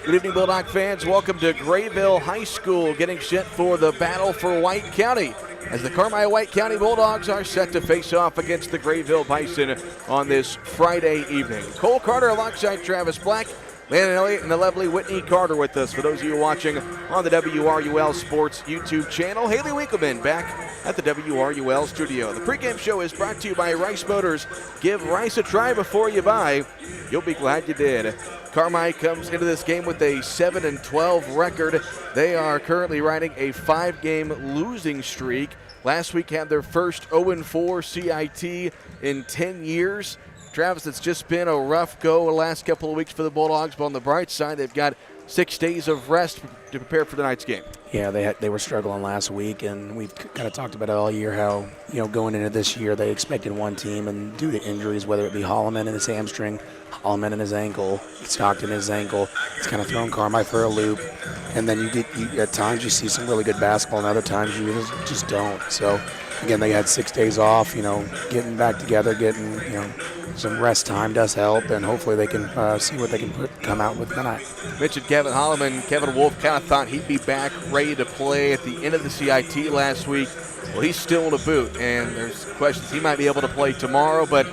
Good evening, Bulldog fans. Welcome to Grayville High School, getting set for the battle for White County, as the Carmi White County Bulldogs are set to face off against the Grayville Bison on this Friday evening. Cole Carter alongside Travis Black, Landon Elliott, and the lovely Whitney Carter with us. For those of you watching on the WRUL Sports YouTube channel, Haley Winkleman back at the WRUL studio. The pregame show is brought to you by Rice Motors. Give Rice a try before you buy. You'll be glad you did. Carmi comes into this game with a 7-12 record. They are currently riding a 5-game losing streak. Last week had their first 0-4 CIT in 10 years. Travis, it's just been a rough go the last couple of weeks for the Bulldogs, but on the bright side, they've got 6 days of rest to prepare for tonight's game. Yeah, they were struggling last week, and we've kind of talked about it all year how, going into this year, they expected one team, and due to injuries, whether it be Holloman and his hamstring, Holloman and his ankle, Stockton his ankle, it's kind of thrown Carmi for a loop. And then you at times you see some really good basketball, and other times you just don't. So, again, they had 6 days off, getting back together, getting, some rest time does help, and hopefully they can see what they can come out with tonight. Mentioned Kevin Holloman. Kevin Wolf kind of thought he'd be back ready to play at the end of the CIT last week. Well, he's still in a boot, and there's questions he might be able to play tomorrow, but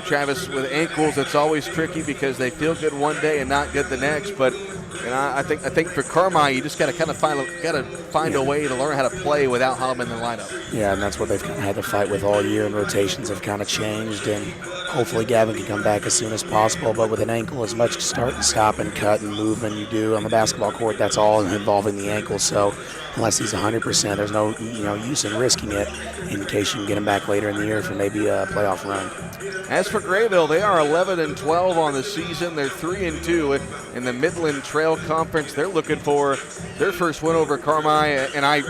Travis, with ankles, it's always tricky because they feel good one day and not good the next. But I think for Carmi, you just got to find a way to learn how to play without Holloman in the lineup. Yeah, and that's what they've kind of had to fight with all year, and rotations have kind of changed, and hopefully Gavin can come back as soon as possible. But with an ankle, as much start and stop and cut and movement you do on the basketball court, that's all involving the ankle. So unless he's 100%, there's no use in risking it in case you can get him back later in the year for maybe a playoff run. As for Grayville, they are 11-12 on the season. They're 3-2 in the Midland Trail Conference. They're looking for their first win over Carmi, and I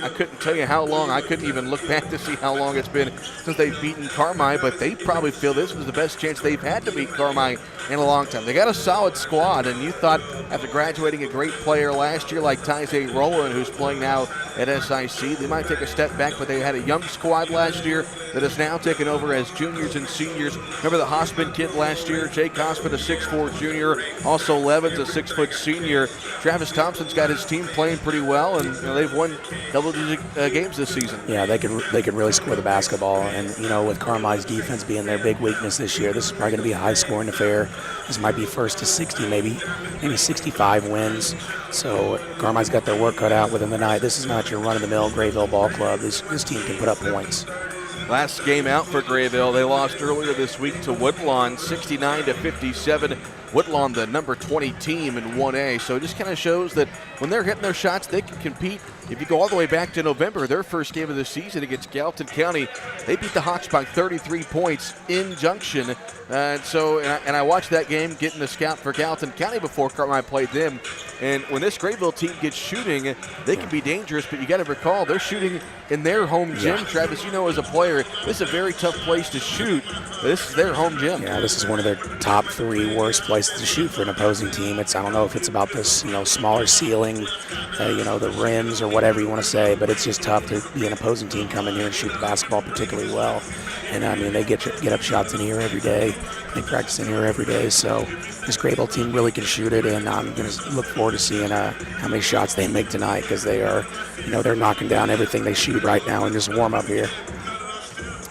couldn't tell you how long. I couldn't even look back to see how long it's been since they've beaten Carmi, but they probably feel this was the best chance they've had to beat Carmi in a long time. They got a solid squad, and you thought after graduating a great player last year like Tyze Rowland, who's playing now at SIC, they might take a step back, but they had a young squad last year that is now taken over as juniors and seniors. Remember the Hospin kid last year, Jake Hospin, a 6'4 junior, also Levin's a 6-foot senior. Travis Thompson's got his team playing pretty well, and they've won double-digit games this season. Yeah, they could really score the basketball, and with Carmi's defense being their big weakness this year, this is probably going to be a high-scoring affair. This might be first to 60, maybe 65 wins. So Carmi's got their work cut out within the night. This is not your run-of-the-mill Grayville ball club. This team can put up points. Last game out for Grayville, they lost earlier this week to Woodlawn, 69-57. Woodlawn, the number 20 team in 1A. So it just kind of shows that when they're hitting their shots, they can compete. If you go all the way back to November, their first game of the season against Gallatin County, they beat the Hawks by 33 points in Junction. And I watched that game getting the scout for Gallatin County before Carmi played them. And when this Grayville team gets shooting, they can be dangerous, but you got to recall they're shooting in their home gym. Yeah. Travis, as a player, this is a very tough place to shoot. This is their home gym. Yeah, this is one of their top 3 worst places to shoot for an opposing team. I don't know if it's about this, smaller ceiling, the rims or whatever you want to say, but it's just tough to be an opposing team come in here and shoot the basketball particularly well. And they get up shots in here every day. They practice in here every day. So this Grayville team really can shoot it, and I'm going to look forward to seeing how many shots they make tonight, because they are, they're knocking down everything they shoot right now and just warm up here.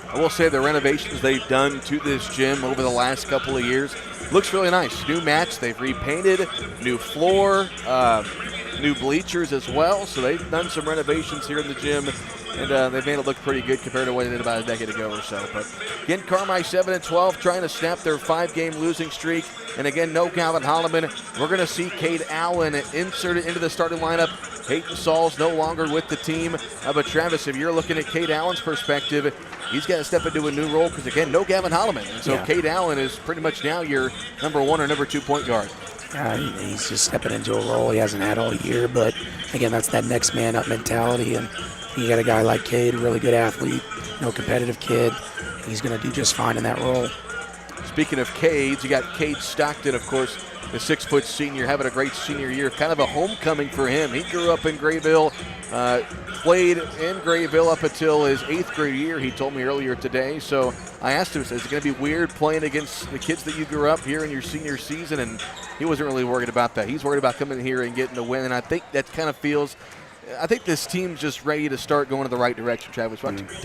I will say the renovations they've done to this gym over the last couple of years looks really nice. New mats, they've repainted, new floor, new bleachers as well. So they've done some renovations here in the gym, and they've made it look pretty good compared to what they did about a decade ago or so. But again, Carmi 7-12, trying to snap their 5-game losing streak. And again, no Calvin Holloman. We're going to see Cade Allen inserted into the starting lineup. Hayden Saul's no longer with the team. But Travis, if you're looking at Cade Allen's perspective, he's got to step into a new role because, again, no Gavin Holloman. And so Cade Allen is pretty much now your number 1 or number 2 point guard. He's just stepping into a role he hasn't had all year. But, again, that's that next man up mentality. And you got a guy like Cade, a really good athlete, competitive kid. He's going to do just fine in that role. Speaking of Cades, you got Cade Stockton, of course, the 6-foot senior, having a great senior year, kind of a homecoming for him. He grew up in Grayville, played in Grayville up until his 8th grade year, he told me earlier today. So I asked him, is it going to be weird playing against the kids that you grew up here in your senior season? And he wasn't really worried about that. He's worried about coming here and getting a win, and I think that kind of feels – I think this team's just ready to start going in the right direction, Travis.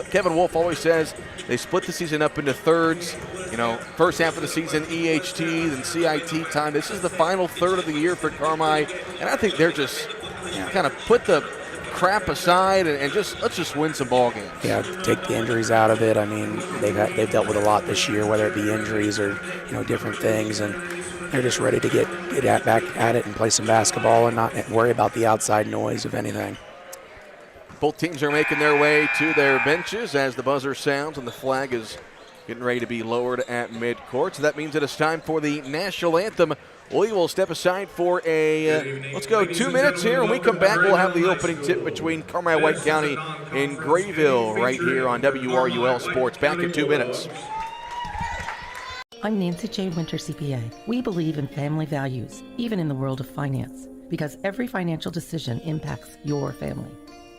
Kevin Wolf always says they split the season up into thirds. You know, first half of the season, EHT, then CIT time. This is the final third of the year for Carmi, and I think they're just kind of put the crap aside and just let's just win some ball games. Yeah, take the injuries out of it. I mean, they've dealt with a lot this year, whether it be injuries or different things, and they're just ready to get back at it and play some basketball and not worry about the outside noise of anything. Both teams are making their way to their benches as the buzzer sounds and the flag is getting ready to be lowered at midcourt. So that means that it's time for the national anthem. We will step aside for let's go 2 minutes here. When we come back, we'll have the opening tip between Carmi-White County and Grayville right here on WRUL Sports. Back in 2 minutes. I'm Nancy J. Winter, CPA. We believe in family values, even in the world of finance, because every financial decision impacts your family.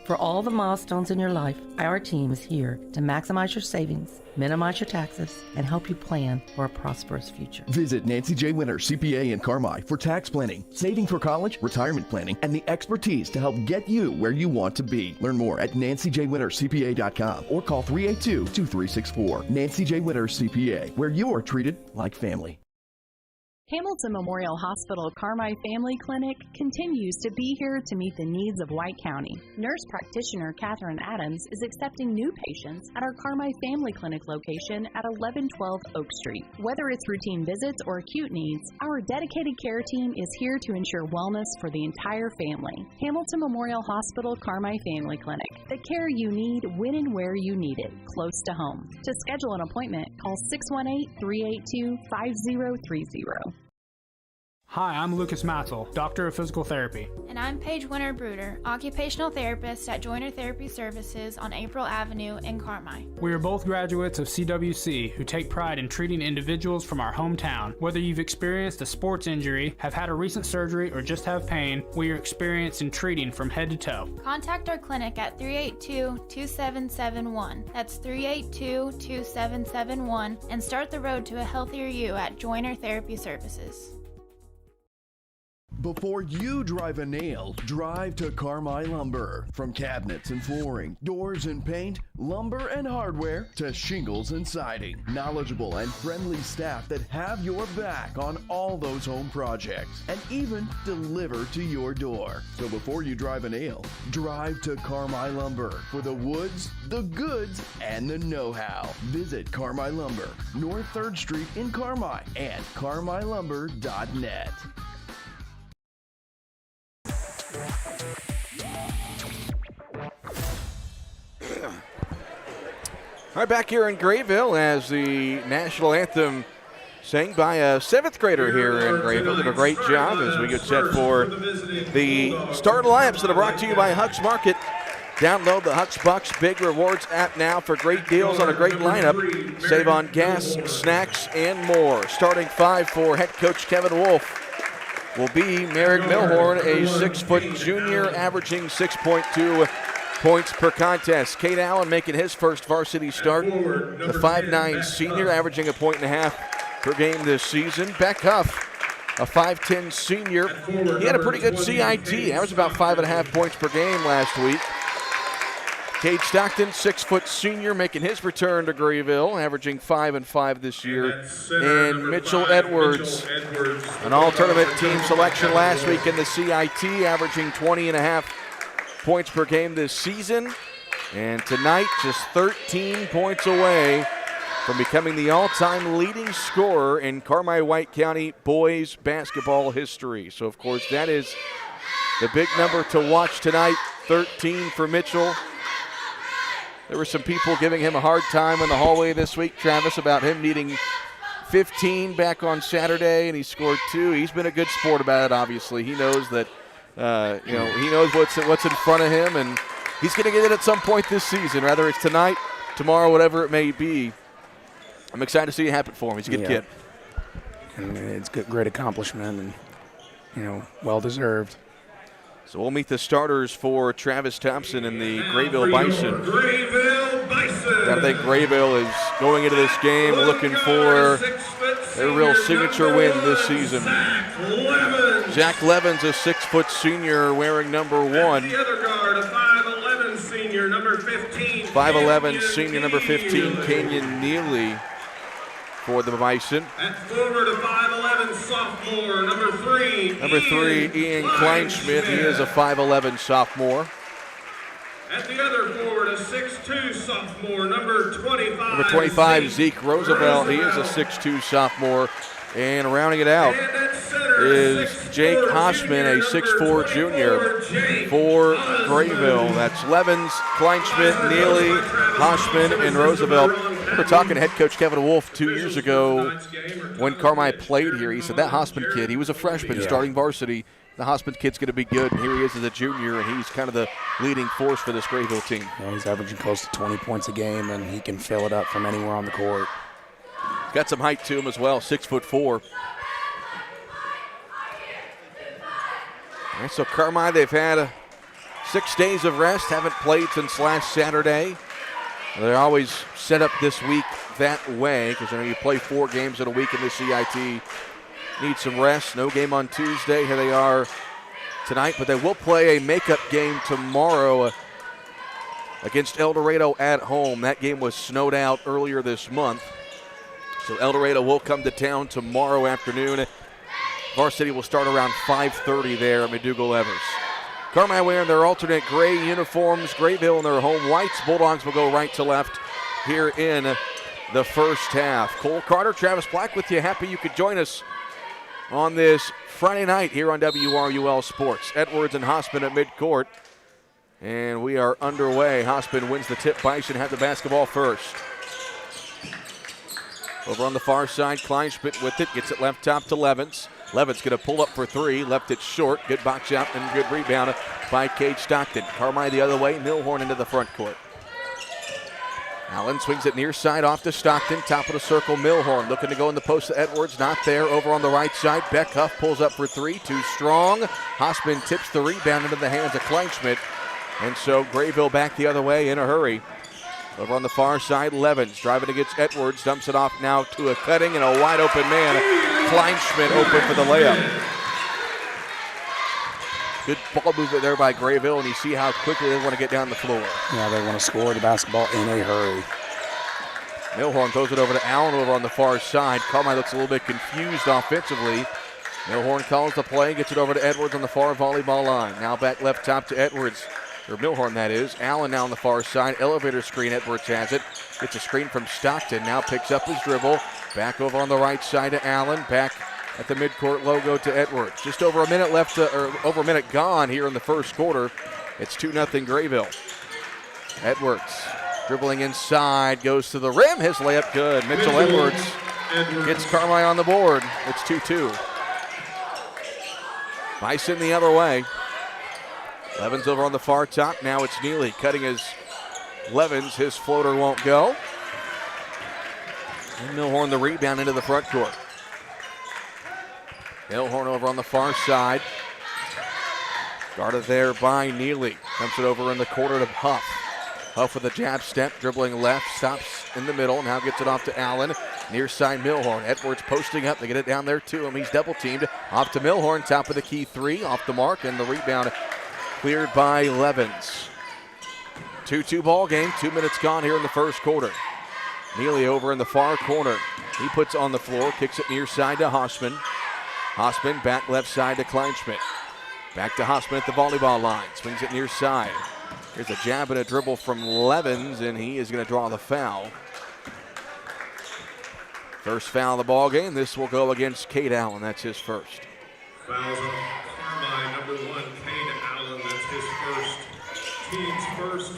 For all the milestones in your life, our team is here to maximize your savings, minimize your taxes, and help you plan for a prosperous future. Visit Nancy J. Winter, CPA in Carmi for tax planning, saving for college, retirement planning, and the expertise to help get you where you want to be. Learn more at nancyjwintercpa.com or call 382-2364. Nancy J. Winter, CPA, where you're treated like family. Hamilton Memorial Hospital Carmi Family Clinic continues to be here to meet the needs of White County. Nurse practitioner Catherine Adams is accepting new patients at our Carmi Family Clinic location at 1112 Oak Street. Whether it's routine visits or acute needs, our dedicated care team is here to ensure wellness for the entire family. Hamilton Memorial Hospital Carmi Family Clinic. The care you need when and where you need it, close to home. To schedule an appointment, call 618-382-5030. Hi, I'm Lucas Matzel, Doctor of Physical Therapy. And I'm Paige Winter-Bruder, Occupational Therapist at Joiner Therapy Services on April Avenue in Carmi. We are both graduates of CWC who take pride in treating individuals from our hometown. Whether you've experienced a sports injury, have had a recent surgery, or just have pain, we are experienced in treating from head to toe. Contact our clinic at 382-2771. That's 382-2771 and start the road to a healthier you at Joiner Therapy Services. Before you drive a nail, drive to Carmi Lumber. From cabinets and flooring, doors and paint, lumber and hardware, to shingles and siding. Knowledgeable and friendly staff that have your back on all those home projects and even deliver to your door. So before you drive a nail, drive to Carmi Lumber for the woods, the goods, and the know-how. Visit Carmi Lumber, North 3rd Street in Carmi and carmilumber.net. All right, back here in Grayville as the national anthem sang by a 7th grader here in Grayville. Did a great job as we get set for the start lineups that are brought to you by Huck's Market. Download the Huck's Bucks Big Rewards app now for great deals on a great lineup. Save on gas, snacks, and more. Starting 5 for head coach Kevin Wolf will be Merrick Milhorn, a 6-foot junior averaging 6.2 points per contest. Cade Allen making his first varsity start. The 5'9 senior averaging a point and a half per game this season. Beck Huff, a 5'10 senior. He had a pretty good CIT. Averaged about 5.5 points per game last week. Cade Stockton, 6-foot senior, making his return to Grayville, averaging 5 and 5 this year. And Mitchell Edwards, an all-tournament team selection last week in the CIT, averaging 20.5 points per game this season. And tonight, just 13 points away from becoming the all-time leading scorer in Carmi-White County boys basketball history. So, of course, that is the big number to watch tonight, 13 for Mitchell. There were some people giving him a hard time in the hallway this week, Travis, about him needing 15 back on Saturday, and he scored 2. He's been a good sport about it, obviously. He knows that, he knows what's in front of him, and he's going to get it at some point this season, whether it's tonight, tomorrow, whatever it may be. I'm excited to see it happen for him. He's a good kid. And it's good, great accomplishment, and well deserved. So we'll meet the starters for Travis Thompson and the Grayville Bison. I think Grayville is going into this game looking for their real signature win this season. Zach Levin's a 6-foot senior wearing number 1. The other guard, a 5'11 senior, number 15. 5'11 senior number 15, Kenyon Neely for the Bison. At forward, a 5'11 sophomore, number 3. Number 3, Ian Kleinschmidt. He is a 5'11 sophomore. At the other forward, a 6'2 sophomore, number 25. Number 25, Zeke Roosevelt. He is a 6'2 sophomore. And rounding it out is Jake Hoshman, a 6'4 junior for Grayville. That's Levens, Kleinschmidt, Neely, Hoshman, and Roosevelt. We're talking to head coach Kevin Wolf 2 years ago when Carmi played here. He said that Hoshman kid, he was a freshman starting varsity. The Hoshman kid's going to be good, and here he is as a junior, and he's kind of the leading force for this Grayville team. Yeah, he's averaging close to 20 points a game, and he can fill it up from anywhere on the court. He's got some height to him as well, 6'4". All right, so Carmi, they've had 6 days of rest, haven't played since last Saturday. They're always set up this week that way because you play 4 games in a week in the CIT. Need some rest. No game on Tuesday. Here they are tonight, but they will play a makeup game tomorrow against El Dorado at home. That game was snowed out earlier this month. So El Dorado will come to town tomorrow afternoon. Varsity will start around 5:30 there at McDougal-Evers. Carmi wearing their alternate gray uniforms. Grayville in their home whites. Bulldogs will go right to left here in the first half. Cole Carter, Travis Black with you. Happy you could join us on this Friday night here on WRUL Sports. Edwards and Hospin at midcourt. And we are underway. Hospin wins the tip. Bison have the basketball first. Over on the far side, Kleinschmidt with it. Gets it left top to Levens. Levens going to pull up for 3. Left it short. Good box out and good rebound by Cade Stockton. Carmi the other way. Milhorn into the front court. Allen swings it near side off to Stockton. Top of the circle, Milhorn looking to go in the post to Edwards. Not there. Over on the right side, Beck Huff pulls up for 3. Too strong. Hospin tips the rebound into the hands of Kleinschmidt. And so Grayville back the other way in a hurry. Over on the far side, Levens driving against Edwards. Dumps it off now to a cutting and a wide open man. Kleinschmidt open for the layup. Good ball movement there by Grayville, and you see how quickly they want to get down the floor. Yeah, they want to score the basketball in a hurry. Milhorn throws it over to Allen over on the far side. Carmi looks a little bit confused offensively. Milhorn calls the play, gets it over to Edwards on the far volleyball line. Now back left top to Edwards, or Milhorn that is. Allen now on the far side, elevator screen, Edwards has it. Gets a screen from Stockton, now picks up his dribble. Back over on the right side to Allen, back at the midcourt logo to Edwards. Just over a minute left, or over a minute gone here in the first quarter. It's 2-0 Grayville. Edwards dribbling inside, goes to the rim. His layup good. Mitchell Edwards gets Carmi on the board. It's 2-2. Bison the other way. Levens over on the far top. Now it's Neely cutting his Levens. His floater won't go. And Milhorn the rebound into the front court. Milhorn over on the far side. Guarded there by Neely. Dumps it over in the corner to Huff. Huff with a jab step, dribbling left, stops in the middle, now gets it off to Allen. Near side Milhorn. Edwards posting up. They get it down there to him. He's double teamed. Off to Milhorn. Top of the key 3. Off the mark, and the rebound cleared by Levens. 2-2 ball game. 2 minutes gone here in the first quarter. Neely over in the far corner. He puts on the floor, kicks it near side to Hoshman. Hoshman back left side to Kleinschmidt. Back to Hoshman at the volleyball line. Swings it near side. Here's a jab and a dribble from Levens, and he is going to draw the foul. First foul of the ball game. This will go against Cade Allen. That's his first. Fouls on Carmi, number 1, Cade Allen. That's his first. Team's first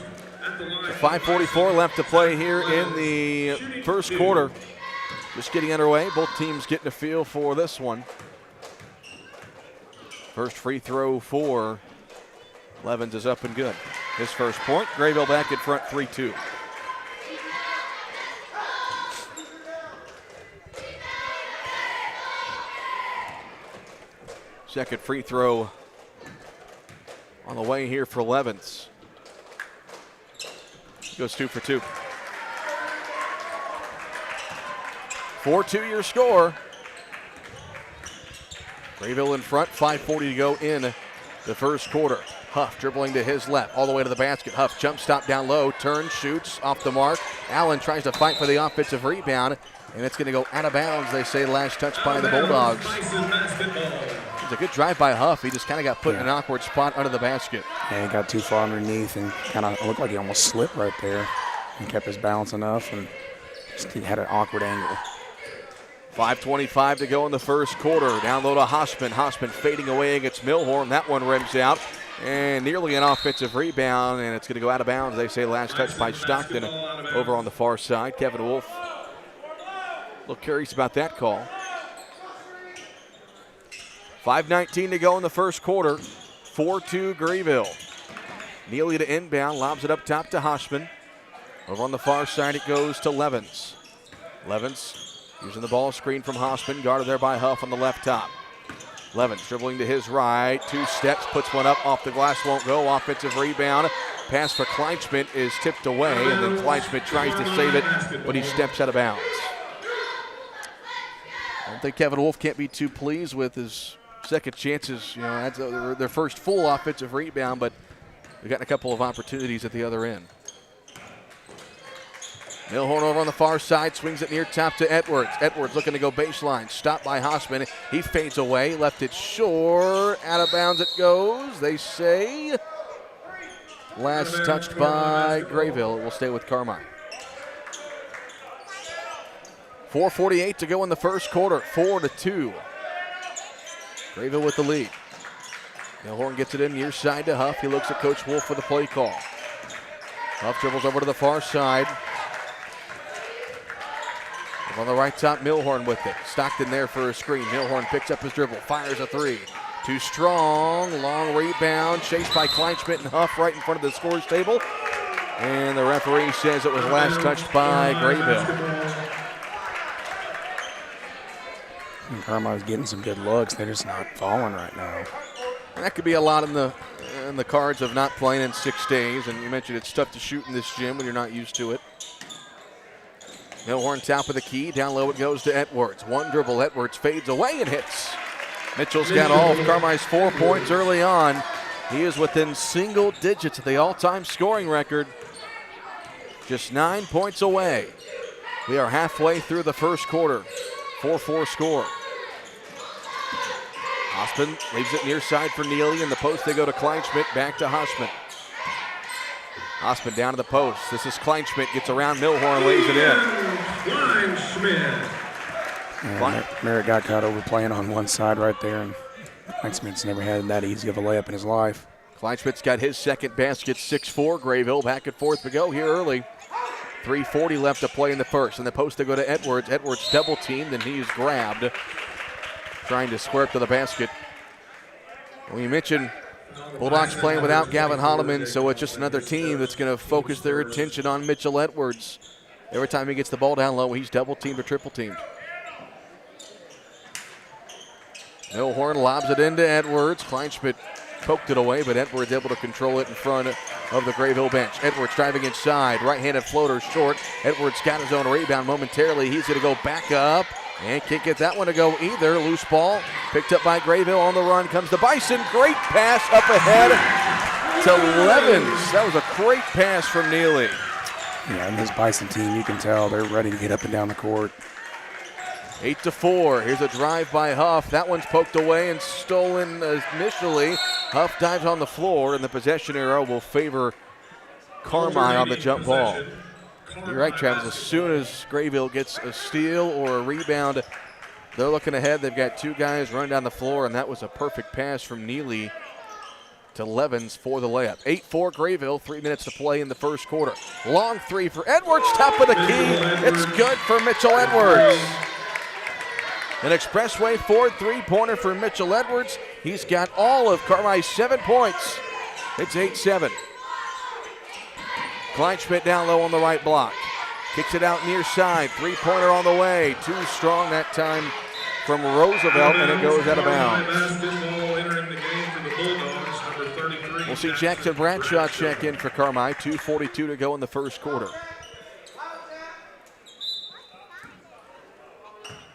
at the line. 5:44 left to play here in the first quarter. Just getting underway. Both teams getting a feel for this one. First free throw for Levens is up and good. His first point. Grayville back in front 3-2. Second free throw on the way here for Levens. Goes 2 for 2. 4-2 your score. Grayville in front, 5:40 to go in the first quarter. Huff dribbling to his left, all the way to the basket. Huff jump stop down low, turns, shoots, off the mark. Allen tries to fight for the offensive rebound, and it's going to go out of bounds, they say, last touch by the Bulldogs. It's a good drive by Huff. He just kind of got put in an awkward spot under the basket. Yeah, he got too far underneath and kind of looked like he almost slipped right there and kept his balance enough and just he had an awkward angle. 5:25 to go in the first quarter. Down low to Hossman. Hossman fading away against Milhorn. That one rims out. And nearly an offensive rebound, and it's going to go out of bounds. They say last touch by Stockton over on the far side. Kevin Wolf, a little curious about that call. 5:19 to go in the first quarter. 4-2 Grayville. Neely to inbound, lobs it up top to Hossman. Over on the far side it goes to Levens. Levens using the ball screen from Hossman, guarded there by Huff on the left top. Levens dribbling to his right, 2 steps, puts one up, off the glass, won't go. Offensive rebound. Pass for Kleinschmidt is tipped away, and then Kleinschmidt tries to save it, but he steps out of bounds. I don't think Kevin Wolf can't be too pleased with his second chances. You know, that's their first full offensive rebound, but they've gotten a couple of opportunities at the other end. Milhorn over on the far side, swings it near top to Edwards. Edwards looking to go baseline, stopped by Hossman. He fades away, left it short, out of bounds it goes. They say last touched by Grayville. It will stay with Carmine. 4:48 to go in the first quarter, 4-2. Grayville with the lead. Milhorn gets it in near side to Huff. He looks at Coach Wolf for the play call. Huff dribbles over to the far side. On the right top, Milhorn with it. Stockton there for a screen. Milhorn picks up his dribble, fires a 3. Too strong, long rebound, chased by Kleinschmidt and Huff right in front of the scorer's table. And the referee says it was last touched by Grayville. Carmine's getting some good looks. They're just not falling right now. And that could be a lot in the cards of not playing in 6 days. And you mentioned it's tough to shoot in this gym when you're not used to it. Milhorn top of the key. Down low it goes to Edwards. One dribble. Edwards fades away and hits. Mitchell's got all of Carmine's 4 points early on. He is within single digits of the all-time scoring record. Just 9 points away. We are halfway through the first quarter. 4-4 score. Hossman leaves it near side for Neely. In the post they go to Kleinschmidt. Back to Hossman. Hossman down to the post. This is Kleinschmidt. Gets around Milhorn, lays it in. Merritt got caught overplaying on one side right there, and Kleinschmidt's never had that easy of a layup in his life. Kleinschmidt's got his second basket, 6-4. Grayville back and forth to go here early. 3:40 left to play in the first. In the post they go to Edwards. Edwards double teamed, and he is grabbed. Trying to square up to the basket. When you mentioned Bulldogs playing without Gavin Holloman, so it's just another team that's going to focus their attention on Mitchell Edwards. Every time he gets the ball down low, he's double teamed or triple teamed. Milhorn lobs it into Edwards. Kleinschmidt poked it away, but Edwards able to control it in front of the Grayville bench. Edwards driving inside, right-handed floater short. Edwards got his own rebound momentarily. He's going to go back up and can't get that one to go either. Loose ball picked up by Grayville. On the run comes the Bison. Great pass up ahead to Levens. That was a great pass from Neely. Yeah, and this Bison team, you can tell they're ready to get up and down the court. 8-4. Here's a drive by Huff. That one's poked away and stolen initially. Huff dives on the floor, and the possession arrow will favor Carmine on the jump ball. You're right, Travis. As soon as Grayville gets a steal or a rebound, they're looking ahead. They've got 2 guys running down the floor, and that was a perfect pass from Neely to Levens for the layup. 8-4 Grayville, 3 minutes to play in the first quarter. Long 3 for Edwards, top of the key. It's good for Mitchell Edwards. An expressway forward 3-pointer for Mitchell Edwards. He's got all of Carmine's 7 points. It's 8-7. Kleinschmidt down low on the right block. Kicks it out near side. 3-pointer on the way. Too strong that time from Roosevelt, and it goes out of bounds. Basketball entering the game for the Bulldogs, number 33. We'll see Jackson Bradshaw check in for Carmi. 2:42 to go in the first quarter.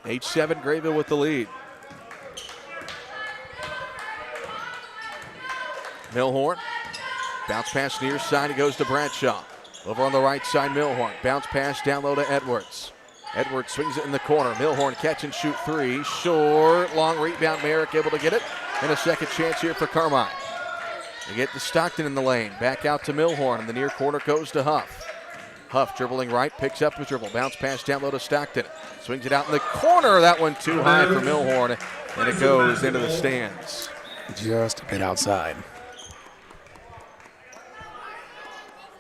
8-7 Grayville with the lead. Milhorn. Bounce pass near side. It goes to Bradshaw. Over on the right side, Milhorn. Bounce pass down low to Edwards. Edwards swings it in the corner. Milhorn catch and shoot three. Short, long rebound. Merrick able to get it. And a second chance here for Carmine. They get to Stockton in the lane. Back out to Milhorn. In the near corner goes to Huff. Huff dribbling right, picks up his dribble. Bounce pass down low to Stockton. Swings it out in the corner. That one too high for Milhorn. And it goes into the stands. Just a bit outside.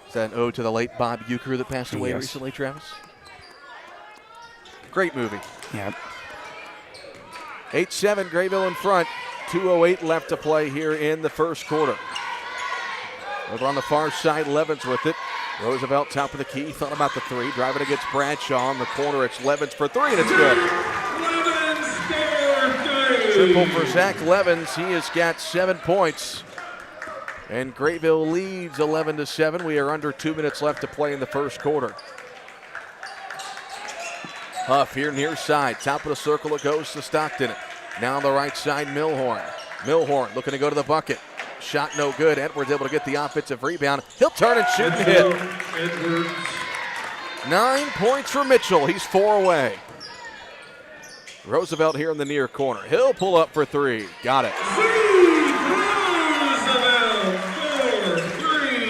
Is that an ode to the late Bob Euchre that passed away Yes. recently, Travis? Great movie. Yeah. 8-7 Grayville in front. 2:08 left to play here in the first quarter. Over on the far side, Levens with it. Roosevelt top of the key, thought about the three. Driving against Bradshaw in the corner. It's Levens for three, and it's good. Levens for 3. Triple for Zach Levens. He has got 7 points. And Grayville leads 11-7. We are under 2 minutes left to play in the first quarter. Huff here near side. Top of the circle, it goes to Stockton. Now on the right side, Milhorn. Milhorn looking to go to the bucket. Shot no good. Edwards able to get the offensive rebound. He'll turn and shoot and hit. Edwards. 9 points for Mitchell. He's 4 away. Roosevelt here in the near corner. He'll pull up for three. Got it.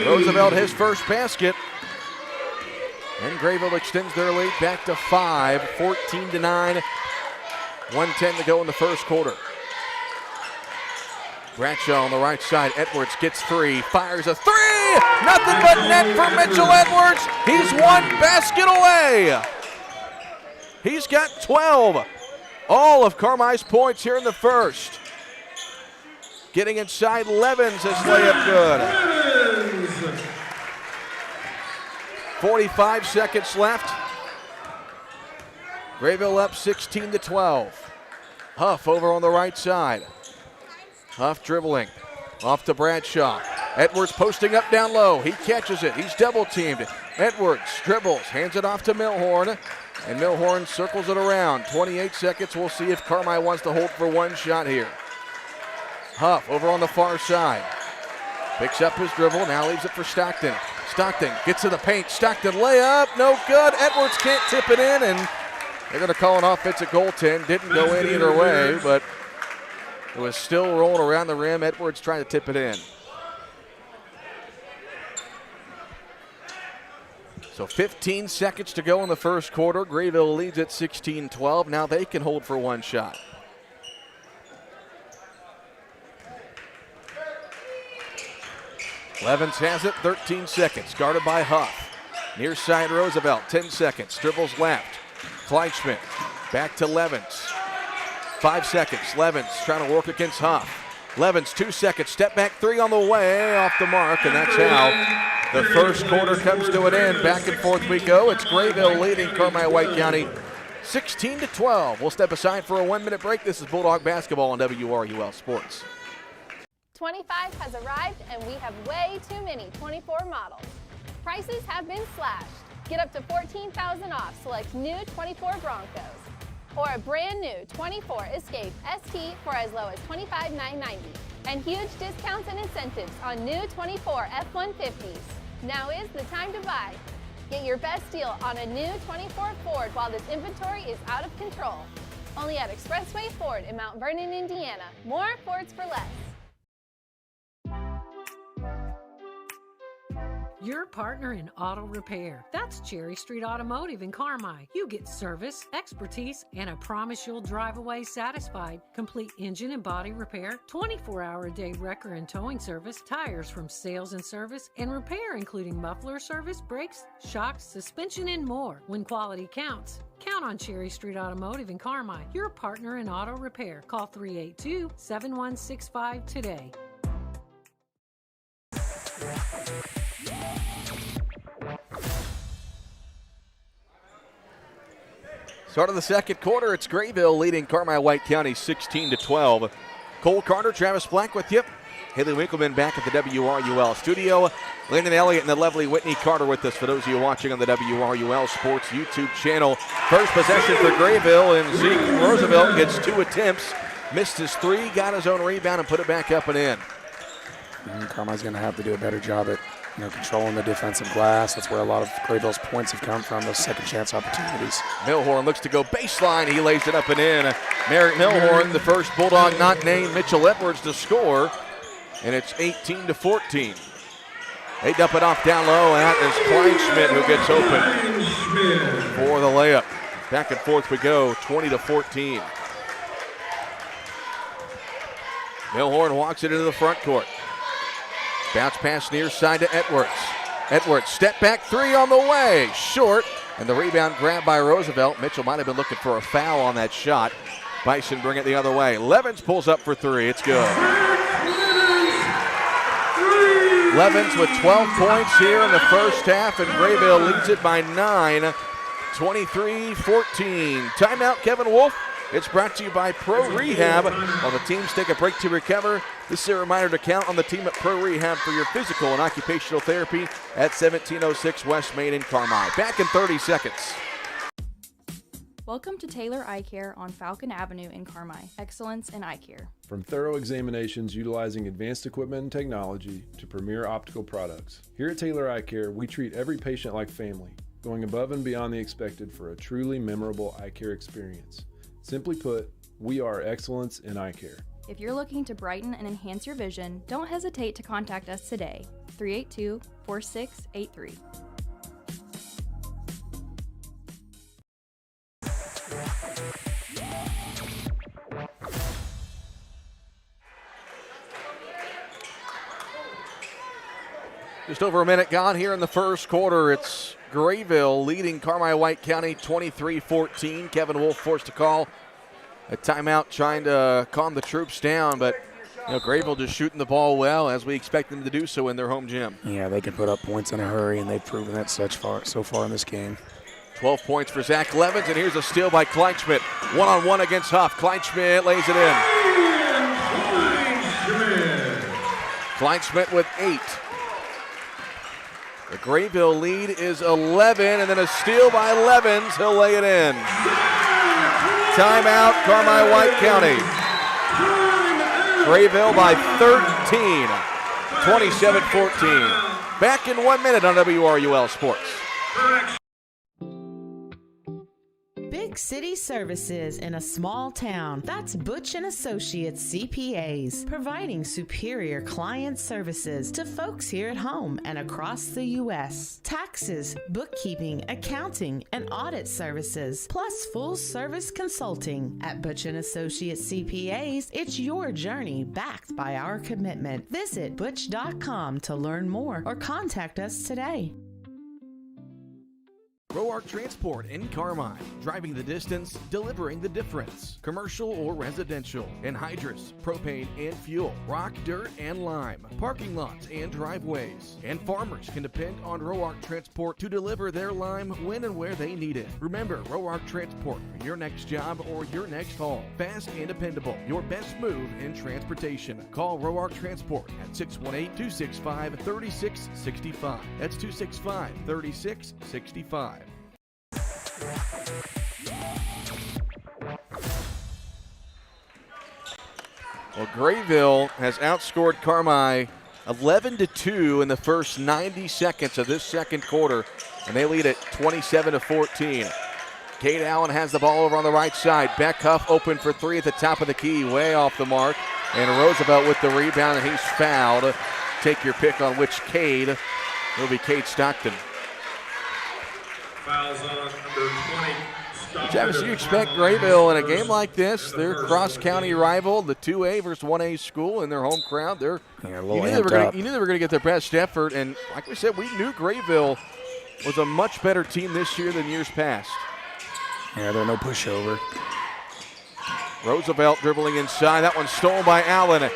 Roosevelt his first basket. And Grayville extends their lead back to 5, 14-9. 1:10 to go in the first quarter. Bradshaw on the right side. Edwards gets three, fires a three. Nothing but net for Mitchell Edwards. He's 1 basket away. He's got 12. All of Carmi's points here in the first. Getting inside Levens, his layup good. 45 seconds left. Grayville up 16-12. Huff over on the right side. Huff dribbling. Off to Bradshaw. Edwards posting up down low. He catches it. He's double teamed. Edwards dribbles, hands it off to Milhorn. And Milhorn circles it around. 28 seconds. We'll see if Carmi wants to hold for one shot here. Huff over on the far side. Picks up his dribble. Now leaves it for Stockton. Stockton gets to the paint. Stockton layup. No good. Edwards can't tip it in. And they're going to call an offensive goaltend. Didn't go in either way, but it was still rolling around the rim. Edwards trying to tip it in. So 15 seconds to go in the first quarter. Grayville leads at 16-12. Now they can hold for one shot. Levens has it, 13 seconds. Guarded by Huff. Near side Roosevelt, 10 seconds. Dribbles left. Kleinschmidt back to Levens. 5 seconds. Levens trying to work against Huff. Levens, 2 seconds. Step back three on the way, off the mark, and that's how the first quarter comes to an end. Back and forth we go. It's Grayville leading Carmi White County 16-12. We'll step aside for a 1-minute break. This is Bulldog Basketball on WRUL Sports. 25 has arrived and we have way too many 24 models. Prices have been slashed. Get up to $14,000 off select new 24 Broncos or a brand new 24 Escape ST for as low as $25,990. And huge discounts and incentives on new 24 F-150s. Now is the time to buy. Get your best deal on a new 24 Ford while this inventory is out of control. Only at Expressway Ford in Mount Vernon, Indiana. More Fords for less. Your partner in auto repair. That's Cherry Street Automotive in Carmi. You get service, expertise, and a promise you'll drive away satisfied. Complete engine and body repair, 24-hour-a-day wrecker and towing service, tires from sales and service, and repair including muffler service, brakes, shocks, suspension, and more. When quality counts, count on Cherry Street Automotive in Carmi. Your partner in auto repair. Call 382-7165 today. Start of the second quarter, it's Grayville leading Carmi White County 16-12. Cole Carter, Travis Black with you. Haley Winkleman back at the WRUL studio. Landon Elliott and the lovely Whitney Carter with us for those of you watching on the WRUL Sports YouTube channel. First possession for Grayville, and Zeke Roosevelt gets 2 attempts. Missed his 3, got his own rebound, and put it back up and in. Carmi's going to have to do a better job at controlling the defensive glass. That's where a lot of Grayville's points have come from, those second chance opportunities. Milhorn looks to go baseline. He lays it up and in. Merritt Milhorn, the first Bulldog not named Mitchell Edwards to score, and it's 18-14. They dump it off down low, and that is Kleinschmidt who gets open for the layup. Back and forth we go, 20-14. Milhorn walks it into the front court. Bounce pass near side to Edwards. Edwards, step back 3 on the way. Short, and the rebound grabbed by Roosevelt. Mitchell might have been looking for a foul on that shot. Bison bring it the other way. Levens pulls up for 3. It's good. Levens with 12 points here in the first half, and Grayville leads it by 9, 23-14. Timeout, Kevin Wolf. It's brought to you by Pro Rehab. While the teams take a break to recover, this is a reminder to count on the team at Pro Rehab for your physical and occupational therapy at 1706 West Main in Carmi. Back in 30 seconds. Welcome to Taylor Eye Care on Falcon Avenue in Carmi. Excellence in eye care. From thorough examinations utilizing advanced equipment and technology to premier optical products, here at Taylor Eye Care, we treat every patient like family, going above and beyond the expected for a truly memorable eye care experience. Simply put, we are excellence in eye care. If you're looking to brighten and enhance your vision, don't hesitate to contact us today. 382-4683. Just over a minute gone here in the first quarter. It's Grayville leading Carmi White County 23-14. Kevin Wolf forced to call a timeout, trying to calm the troops down, but Grayville just shooting the ball well, as we expect them to do so in their home gym. Yeah, they can put up points in a hurry, and they've proven that so far in this game. 12 points for Zach Levens, and here's a steal by Kleinschmidt. One-on-one against Huff. Kleinschmidt lays it in. Kleinschmidt with 8. The Grayville lead is 11, and then a steal by Levens. He'll lay it in. Timeout, Carmi White County. Grayville by 13, 27-14. Back in 1 minute on WRUL Sports. Big city services in a small town. That's Butch & Associates CPAs, providing superior client services to folks here at home and across the U.S. Taxes, bookkeeping, accounting, and audit services, plus full-service consulting. At Butch & Associates CPAs, it's your journey backed by our commitment. Visit butch.com to learn more or contact us today. Roark Transport in Carmi, driving the distance, delivering the difference. Commercial or residential, anhydrous, propane and fuel, rock, dirt, and lime, parking lots and driveways. And farmers can depend on Roark Transport to deliver their lime when and where they need it. Remember, Roark Transport for your next job or your next haul. Fast and dependable, your best move in transportation. Call Roark Transport at 618-265-3665. That's 265-3665. Well, Grayville has outscored Carmi 11-2 in the first 90 seconds of this second quarter, and they lead at 27-14. Kate Allen has the ball over on the right side. Beck Huff open for 3 at the top of the key, way off the mark. And Roosevelt with the rebound, and he's fouled. Take your pick on which Cade. It'll be Cade Stockton. Fouls on number 20. Travis, you expect Grayville in a game like this, their cross-county rival, the 2A versus 1A school in their home crowd. You knew they were going to get their best effort, and like we said, we knew Grayville was a much better team this year than years past. Yeah, they're no pushover. Roosevelt dribbling inside. That one stolen by Allen.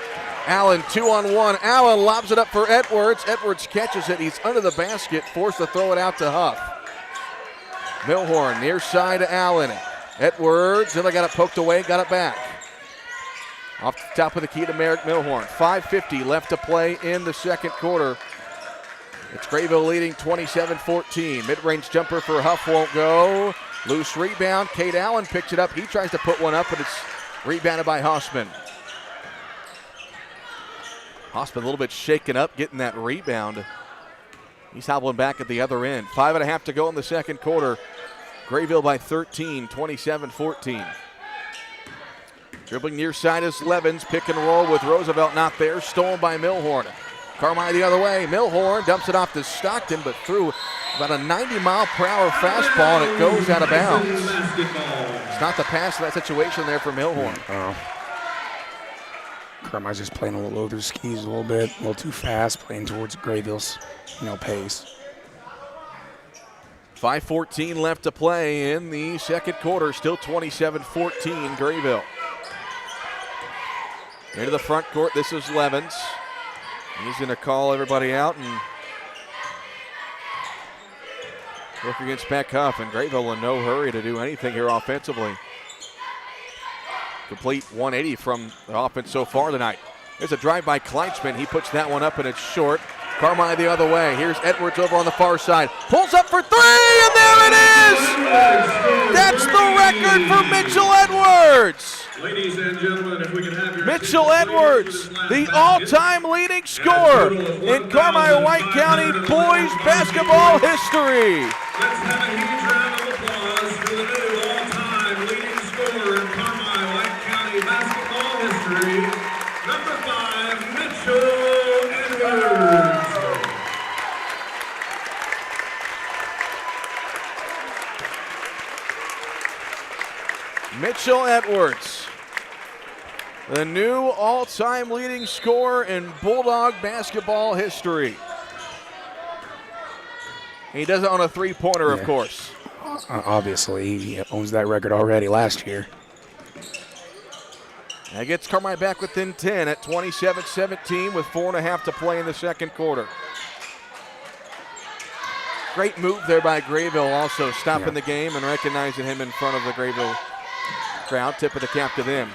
Allen 2-on-1. Allen lobs it up for Edwards. Edwards catches it. He's under the basket, forced to throw it out to Huff. Milhorn near side to Allen. Edwards, and they got it poked away, got it back. Off the top of the key to Merrick Milhorn. 5:50 left to play in the second quarter. It's Grayville leading 27-14. Mid-range jumper for Huff won't go. Loose rebound. Cade Allen picks it up. He tries to put one up, but it's rebounded by Hossman. Hossman a little bit shaken up getting that rebound. He's hobbling back at the other end. 5.5 to go in the second quarter. Grayville by 13, 27-14. Dribbling near side is Levens. Pick and roll with Roosevelt not there. Stolen by Milhorn. Carmi the other way. Milhorn dumps it off to Stockton, but threw about a 90-mile-per-hour fastball, and it goes out of bounds. It's not the pass in that situation there for Milhorn. Carmi's just playing a little over his skis a little bit, a little too fast, playing towards Grayville's, pace. 5:14 left to play in the second quarter. Still 27-14 Grayville. Into the front court, this is Levens. He's going to call everybody out and work against Beck Huff. And Grayville in no hurry to do anything here offensively. Complete 180 from the offense so far tonight. There's a drive by Kleinsman. He puts that one up and it's short. Carmi the other way. Here's Edwards over on the far side. Pulls up for three, and there it is! That's the record for Mitchell Edwards! Ladies and gentlemen, if we can have your Mitchell Edwards, the all-time leading scorer in Carmi White County boys basketball history. Let's have a huge round of applause for the new all-time leading scorer in Carmi White County basketball history, number 5, Mitchell Edwards. Mitchell Edwards, the new all-time leading scorer in Bulldog basketball history. He does it on a three-pointer, of course. Obviously, he owns that record already last year. That gets Carmi back within 10 at 27-17 with 4.5 to play in the second quarter. Great move there by Grayville, also stopping the game and recognizing him in front of the Grayville crowd. Tip of the cap to them.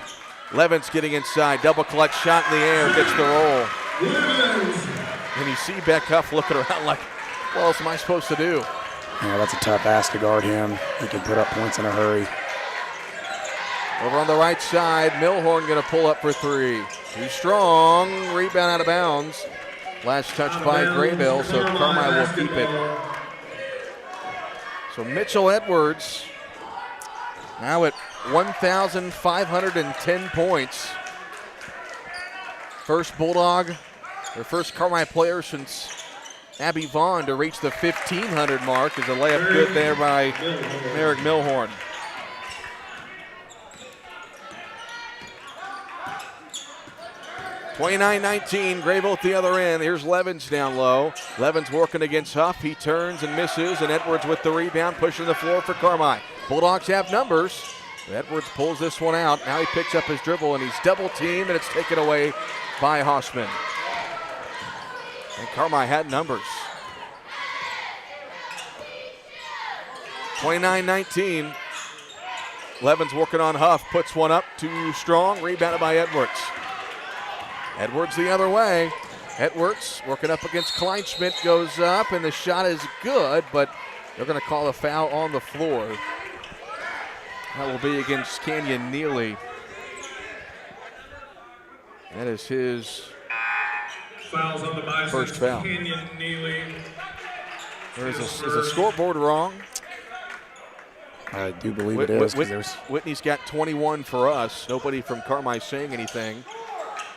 Levens getting inside, double clutch shot in the air, gets the roll. And you see Beck Huff looking around like, what else am I supposed to do? Yeah, that's a tough ask to guard him. He can put up points in a hurry. Over on the right side, Milhorn going to pull up for three. Too strong, rebound out of bounds. Last touch by Grayville, so Carmi will keep it. So Mitchell Edwards now at 1,510 points. First Bulldog, their first Carmi player since Abby Vaughn to reach the 1,500 mark. Is a layup good there by Merrick Milhorn. (29-19), Grayville at the other end. Here's Levens down low. Levens working against Huff. He turns and misses, and Edwards with the rebound, pushing the floor for Carmi. Bulldogs have numbers. Edwards pulls this one out. Now he picks up his dribble, and he's double-teamed, and it's taken away by Hossman. And Carmi had numbers. 29-19. Levens working on Huff. Puts one up, too strong. Rebounded by Edwards. Edwards the other way. Edwards working up against Kleinschmidt, goes up, and the shot is good, but they're going to call a foul on the floor. That will be against Kenyon Neely. That is his Fouls on the biceps, first foul. Kenyon Neely. Is the scoreboard wrong? I do believe it is. Whitney's got 21 for us. Nobody from Carmi saying anything.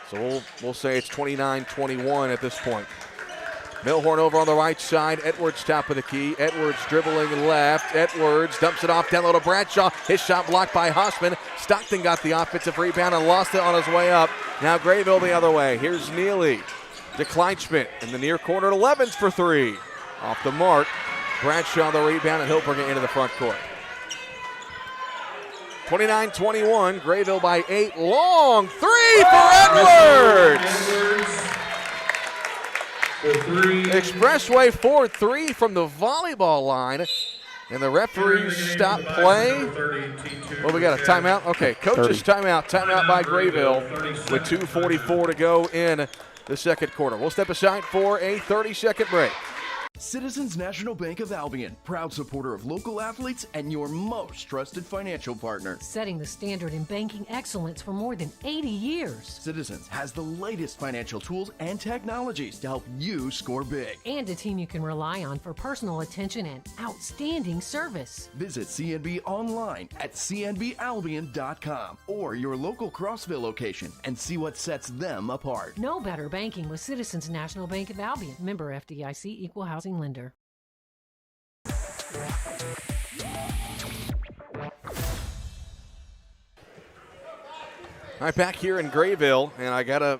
So we'll say it's 29-21 at this point. Milhorn over on the right side. Edwards top of the key. Edwards dribbling left. Edwards dumps it off down low to Bradshaw. His shot blocked by Hossman. Stockton got the offensive rebound and lost it on his way up. Now Grayville the other way. Here's Neely to Kleinschmidt in the near corner to Levens for three. Off the mark. Bradshaw the rebound, and he'll bring it into the front court. 29-21, Grayville by 8. Long three for Edwards! Expressway 4-3 from the volleyball line. And the referees stop play. Well, we got a timeout. Okay, coach's timeout. Timeout by Grayville with 2:44 to go in the second quarter. We'll step aside for a 30-second break. Citizens National Bank of Albion, proud supporter of local athletes and your most trusted financial partner. Setting the standard in banking excellence for more than 80 years. Citizens has the latest financial tools and technologies to help you score big. And a team you can rely on for personal attention and outstanding service. Visit CNB online at cnbalbion.com or your local Crossville location and see what sets them apart. No better banking with Citizens National Bank of Albion. Member FDIC, Equal Housing Lender. All right, back here in Grayville, and I got to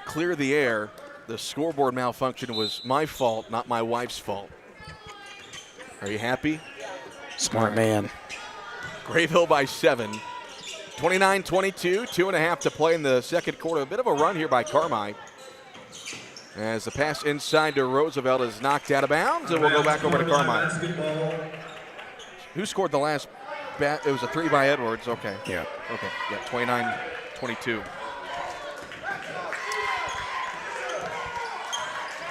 clear the air. The scoreboard malfunction was my fault, not my wife's fault. Are you happy? Smart man. Grayville by 7. 29-22, 2.5 to play in the second quarter. A bit of a run here by Carmi. As the pass inside to Roosevelt is knocked out of bounds, and we'll go back over to Carmi. Who scored the last bat? It was a 3 by Edwards. Okay. Yeah. Okay. Yeah, 29-22.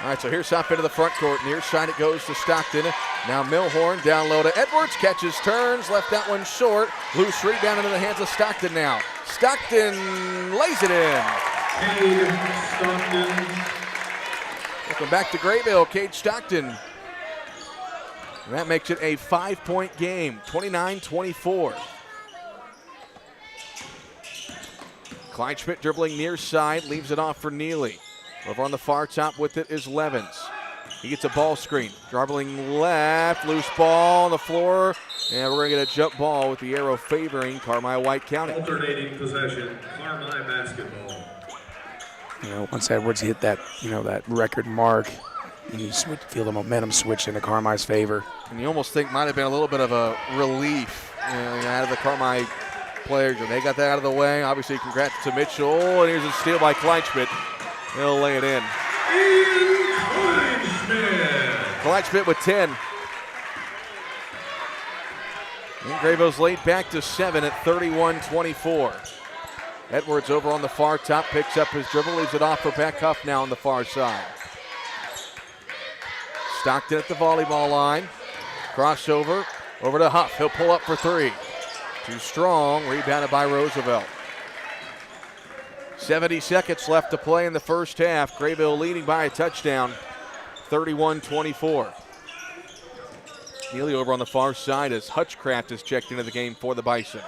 All right, so here's up into the front court. Near side it goes to Stockton. Now Milhorn down low to Edwards. Catches, turns, left that one short. Loose rebound into the hands of Stockton now. Stockton lays it in. Cade Stockton. Welcome back to Grayville, Cade Stockton. And that makes it a 5-point game, 29-24. Kleinschmidt dribbling near side, leaves it off for Neely. Over on the far top with it is Levens. He gets a ball screen, dribbling left, loose ball on the floor, and we're going to get a jump ball with the arrow favoring Carmi White County. Alternating possession, Carmi basketball. You know, once Edwards hit that, that record mark, you feel the momentum switch into Carmi's favor. And you almost think might have been a little bit of a relief out of the Carmi players. And they got that out of the way. Obviously, congrats to Mitchell. And here's a steal by Kleinschmidt. He'll lay it in. Kleinschmidt with 10. And Grayville's laid back to 7 at 31-24. Edwards over on the far top, picks up his dribble, leaves it off for Beck Huff now on the far side. Stockton at the volleyball line. Crossover over to Huff. He'll pull up for 3. Too strong, rebounded by Roosevelt. 70 seconds left to play in the first half. Grayville leading by a touchdown, 31-24. Neely over on the far side as Hutchcraft is checked into the game for the Bison.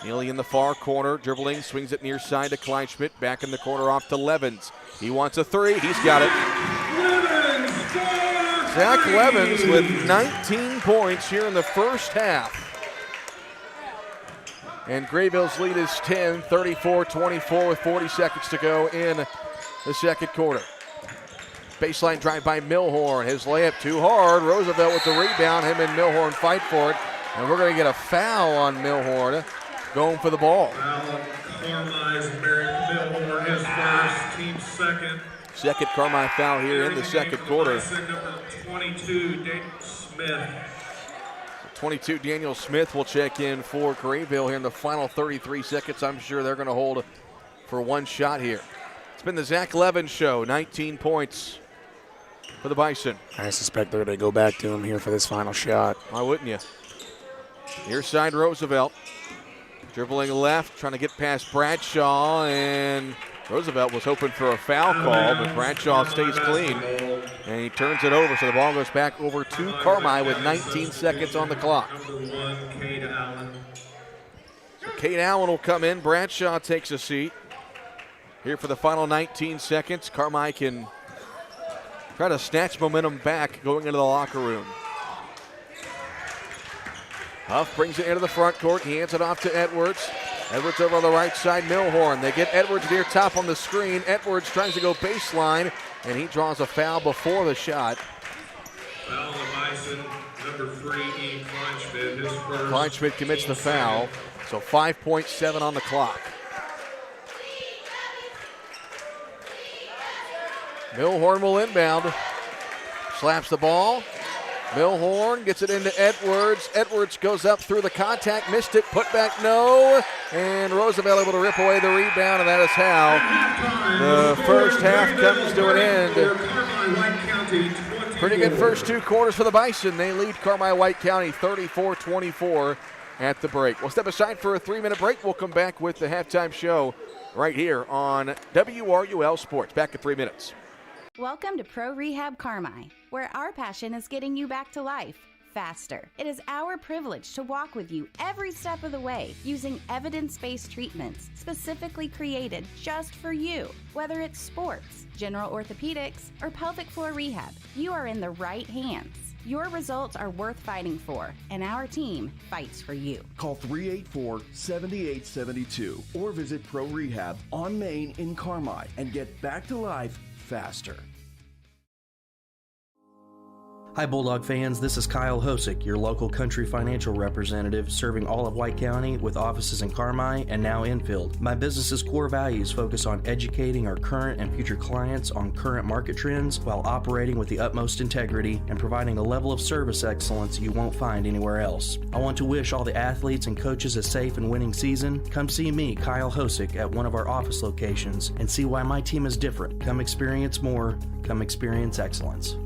Neely in the far corner, dribbling, swings it near side to Kleinschmidt. Back in the corner off to Levens. He wants a 3. He's got it. Zach Levens with 19 points here in the first half. And Grayville's lead is 10, 34-24 with 40 seconds to go in the second quarter. Baseline drive by Milhorn. His layup too hard. Roosevelt with the rebound. Him and Milhorn fight for it. And we're going to get a foul on Milhorn going for the ball. Carmi's Merrick Milhorn, his first, team second. Second Carmi foul here in the second quarter. Number 22, Daniel Smith. 22, Daniel Smith will check in for Grayville here in the final 33 seconds. I'm sure they're going to hold for one shot here. It's been the Zach Levens Show, 19 points for the Bison. I suspect they're going to go back to him here for this final shot. Why wouldn't you? Near side Roosevelt. Dribbling left, trying to get past Bradshaw, and Roosevelt was hoping for a foul call, but Bradshaw stays clean, and he turns it over, so the ball goes back over to Carmi with 19 seconds on the clock. So Cade Allen will come in. Bradshaw takes a seat. Here for the final 19 seconds, Carmi can try to snatch momentum back going into the locker room. Huff brings it into the front court. He hands it off to Edwards. Edwards over on the right side, Milhorn. They get Edwards near top on the screen. Edwards tries to go baseline, and he draws a foul before the shot. Foul on Bison, number 3, Ian Kleinschmidt, his first. Kleinschmidt commits the foul, so 5.7 on the clock. Milhorn will inbound. Slaps the ball. Milhorn gets it into Edwards. Edwards goes up through the contact, missed it, put back no. And Roosevelt able to rip away the rebound, and that is how the first half comes to an end. Pretty good first 2 quarters for the Bison. They lead Carmi-White County 34-24 at the break. We'll step aside for a 3-minute break. We'll come back with the halftime show right here on WRUL Sports. Back in 3 minutes. Welcome to Pro Rehab Carmi, where our passion is getting you back to life faster. It is our privilege to walk with you every step of the way using evidence-based treatments specifically created just for you. Whether it's sports, general orthopedics, or pelvic floor rehab, you are in the right hands. Your results are worth fighting for, and our team fights for you. Call 384-7872 or visit Pro Rehab on Main in Carmi and get back to life faster. Hi Bulldog fans, this is Kyle Hosick, your local country financial representative serving all of White County with offices in Carmi and now Enfield. My business's core values focus on educating our current and future clients on current market trends while operating with the utmost integrity and providing a level of service excellence you won't find anywhere else. I want to wish all the athletes and coaches a safe and winning season. Come see me, Kyle Hosick, at one of our office locations and see why my team is different. Come experience more. Come experience excellence.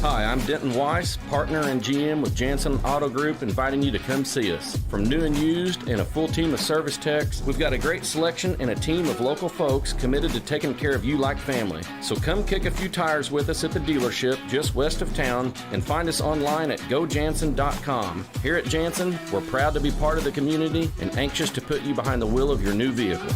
Hi, I'm Denton Weiss, partner and GM with Jansen Auto Group, inviting you to come see us. From new and used and a full team of service techs, we've got a great selection and a team of local folks committed to taking care of you like family. So come kick a few tires with us at the dealership just west of town and find us online at gojansen.com. Here at Jansen, we're proud to be part of the community and anxious to put you behind the wheel of your new vehicle.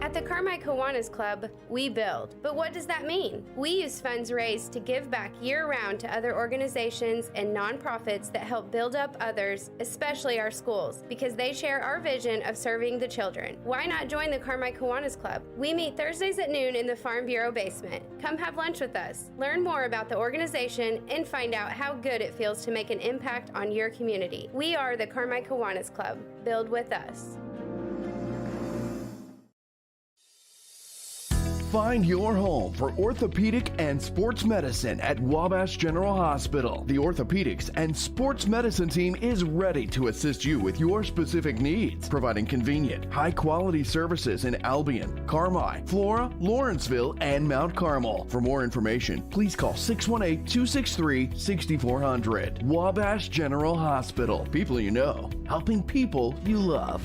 At the Carmi-Kiwanis Club, we build. But what does that mean? We use funds raised to give back year-round to other organizations and nonprofits that help build up others, especially our schools, because they share our vision of serving the children. Why not join the Carmi-Kiwanis Club? We meet Thursdays at noon in the Farm Bureau basement. Come have lunch with us. Learn more about the organization and find out how good it feels to make an impact on your community. We are the Carmi-Kiwanis Club. Build with us. Find your home for orthopedic and sports medicine at Wabash General Hospital. The orthopedics and sports medicine team is ready to assist you with your specific needs, providing convenient, high-quality services in Albion, Carmi, Flora, Lawrenceville, and Mount Carmel. For more information, please call 618-263-6400. Wabash General Hospital. People you know, helping people you love.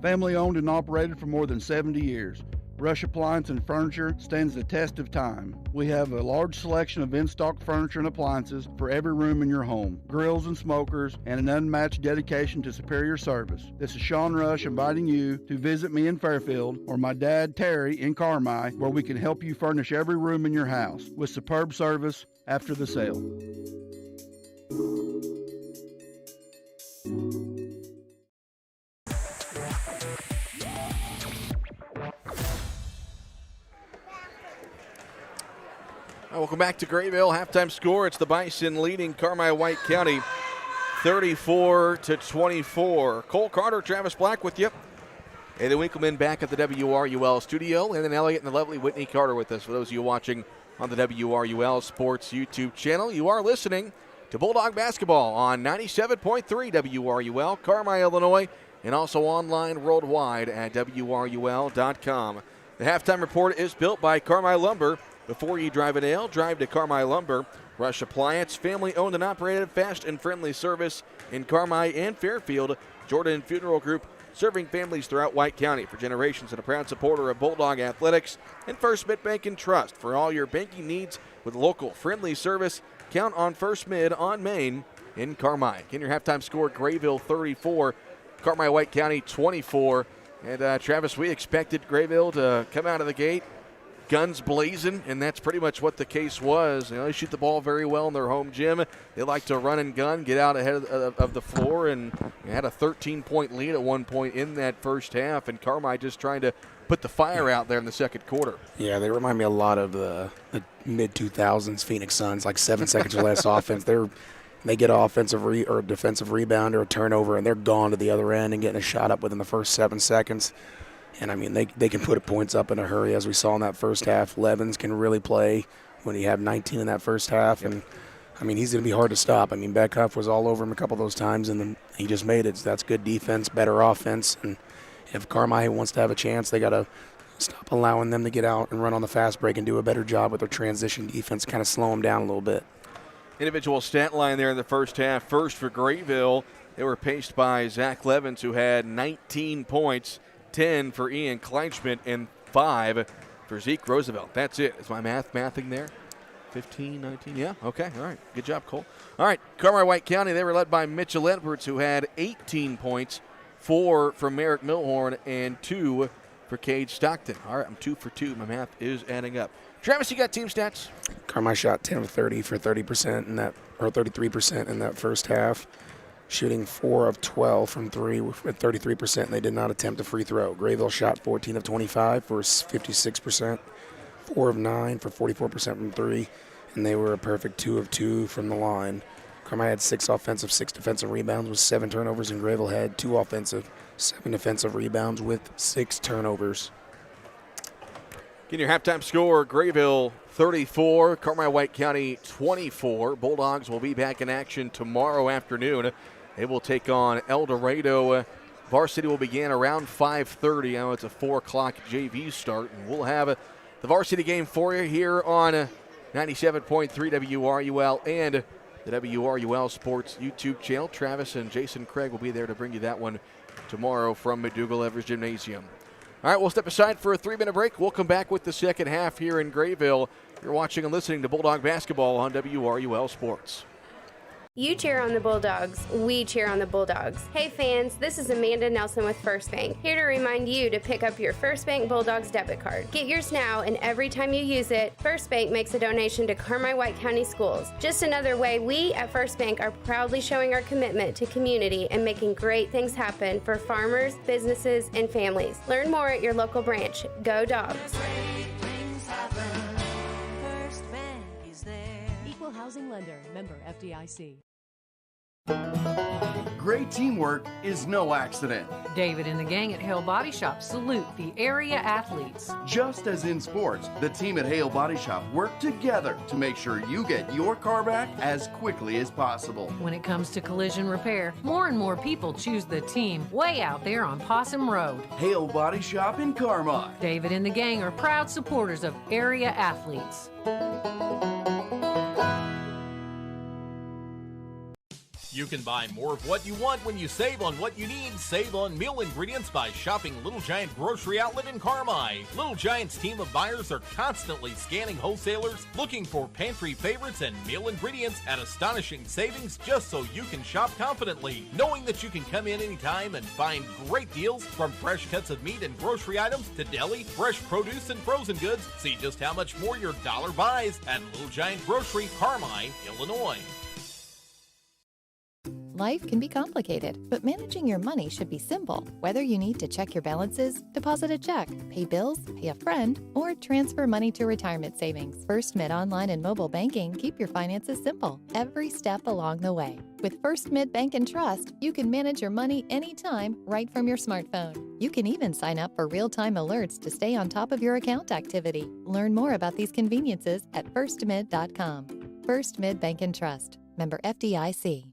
Family owned and operated for more than 70 years. Rush Appliance and Furniture stands the test of time. We have a large selection of in-stock furniture and appliances for every room in your home, grills and smokers, and an unmatched dedication to superior service. This is Sean Rush inviting you to visit me in Fairfield or my dad Terry in Carmi, where we can help you furnish every room in your house with superb service after the sale. Welcome back to Grayville. Halftime score. It's the Bison leading Carmi-White County 34-24. Cole Carter, Travis Black with you. Aiden Winkleman back at the WRUL studio. And then Elliott and the lovely Whitney Carter with us. For those of you watching on the WRUL Sports YouTube channel, you are listening to Bulldog Basketball on 97.3 WRUL, Carmi, Illinois, and also online worldwide at WRUL.com. The halftime report is built by Carmi Lumber. Before you drive a nail, drive to Carmi Lumber. Rush Appliance, family-owned and operated, fast and friendly service in Carmi and Fairfield. Jordan Funeral Group, serving families throughout White County for generations and a proud supporter of Bulldog Athletics. And First Mid Bank and Trust for all your banking needs with local friendly service. Count on First Mid on Main in Carmi. Again, your halftime score, Grayville 34, Carmi-White County 24. And Travis, we expected Grayville to come out of the gate guns blazing, and that's pretty much what the case was. You know, they shoot the ball very well in their home gym. They like to run and gun, get out ahead of the floor, and had a 13-point lead at one point in that first half, and Carmi just trying to put the fire out there in the second quarter. Yeah, they remind me a lot of the mid-2000s Phoenix Suns, like 7 seconds or less offense. They're They get an offensive or a defensive rebound or a turnover, and they're gone to the other end and getting a shot up within the first 7 seconds. And, I mean, they can put points up in a hurry, as we saw in that first half. Levens can really play when he had 19 in that first half. And, I mean, he's going to be hard to stop. I mean, Beckhoff was all over him a couple of those times, and then he just made it. So that's good defense, better offense. And if Carmi wants to have a chance, they got to stop allowing them to get out and run on the fast break and do a better job with their transition defense, kind of slow them down a little bit. Individual stat line there in the first half. First for Grayville, they were paced by Zach Levens, who had 19 points, 10 for Ian Kleinschmidt, and 5 for Zeke Roosevelt. That's it. Is my mathing there? 15, 19, yeah, okay, all right. Good job, Cole. All right, Carmi-White County, they were led by Mitchell Edwards, who had 18 points, 4 for Merrick Milhorn, and 2 for Cade Stockton. All right, I'm 2 for 2. My math is adding up. Travis, you got team stats? Carmi shot 10 of 30 for 30% in that, or 33% in that first half, shooting 4 of 12 from 3 with 33%, and they did not attempt a free throw. Grayville shot 14 of 25 for 56%, 4 of 9 for 44% from 3, and they were a perfect 2 of 2 from the line. Carmi had 6 offensive, 6 defensive rebounds with 7 turnovers, and Grayville had 2 offensive, 7 defensive rebounds with 6 turnovers. Getting your halftime score, Grayville 34, Carmi-White County 24. Bulldogs will be back in action tomorrow afternoon. They will take on El Dorado. Varsity will begin around 5:30. Now it's a 4 o'clock JV start, and we'll have the varsity game for you here on 97.3 WRUL and the WRUL Sports YouTube channel. Travis and Jason Craig will be there to bring you that one tomorrow from McDougal-Evers Gymnasium. All right, we'll step aside for a 3-minute break. We'll come back with the second half here in Grayville. You're watching and listening to Bulldog Basketball on WRUL Sports. You cheer on the Bulldogs, we cheer on the Bulldogs. Hey fans, this is Amanda Nelson with First Bank, here to remind you to pick up your First Bank Bulldogs debit card. Get yours now, and every time you use it, First Bank makes a donation to Carmi-White County Schools. Just another way we at First Bank are proudly showing our commitment to community and making great things happen for farmers, businesses, and families. Learn more at your local branch. Go Dogs! Equal housing lender, member FDIC. Great teamwork is no accident. David and the gang at Hale Body Shop salute the area athletes. Just as in sports, the team at Hale Body Shop work together to make sure you get your car back as quickly as possible. When it comes to collision repair, more and more people choose the team way out there on Possum Road. Hale Body Shop in Carmi. David and the gang are proud supporters of area athletes. You can buy more of what you want when you save on what you need. Save on meal ingredients by shopping Little Giant Grocery Outlet in Carmi. Little Giant's team of buyers are constantly scanning wholesalers, looking for pantry favorites and meal ingredients at astonishing savings just so you can shop confidently, knowing that you can come in anytime and find great deals from fresh cuts of meat and grocery items to deli, fresh produce, and frozen goods. See just how much more your dollar buys at Little Giant Grocery, Carmi, Illinois. Life can be complicated, but managing your money should be simple. Whether you need to check your balances, deposit a check, pay bills, pay a friend, or transfer money to retirement savings, First Mid Online and Mobile Banking keep your finances simple every step along the way. With First Mid Bank and Trust, you can manage your money anytime right from your smartphone. You can even sign up for real-time alerts to stay on top of your account activity. Learn more about these conveniences at firstmid.com. First Mid Bank and Trust. Member FDIC.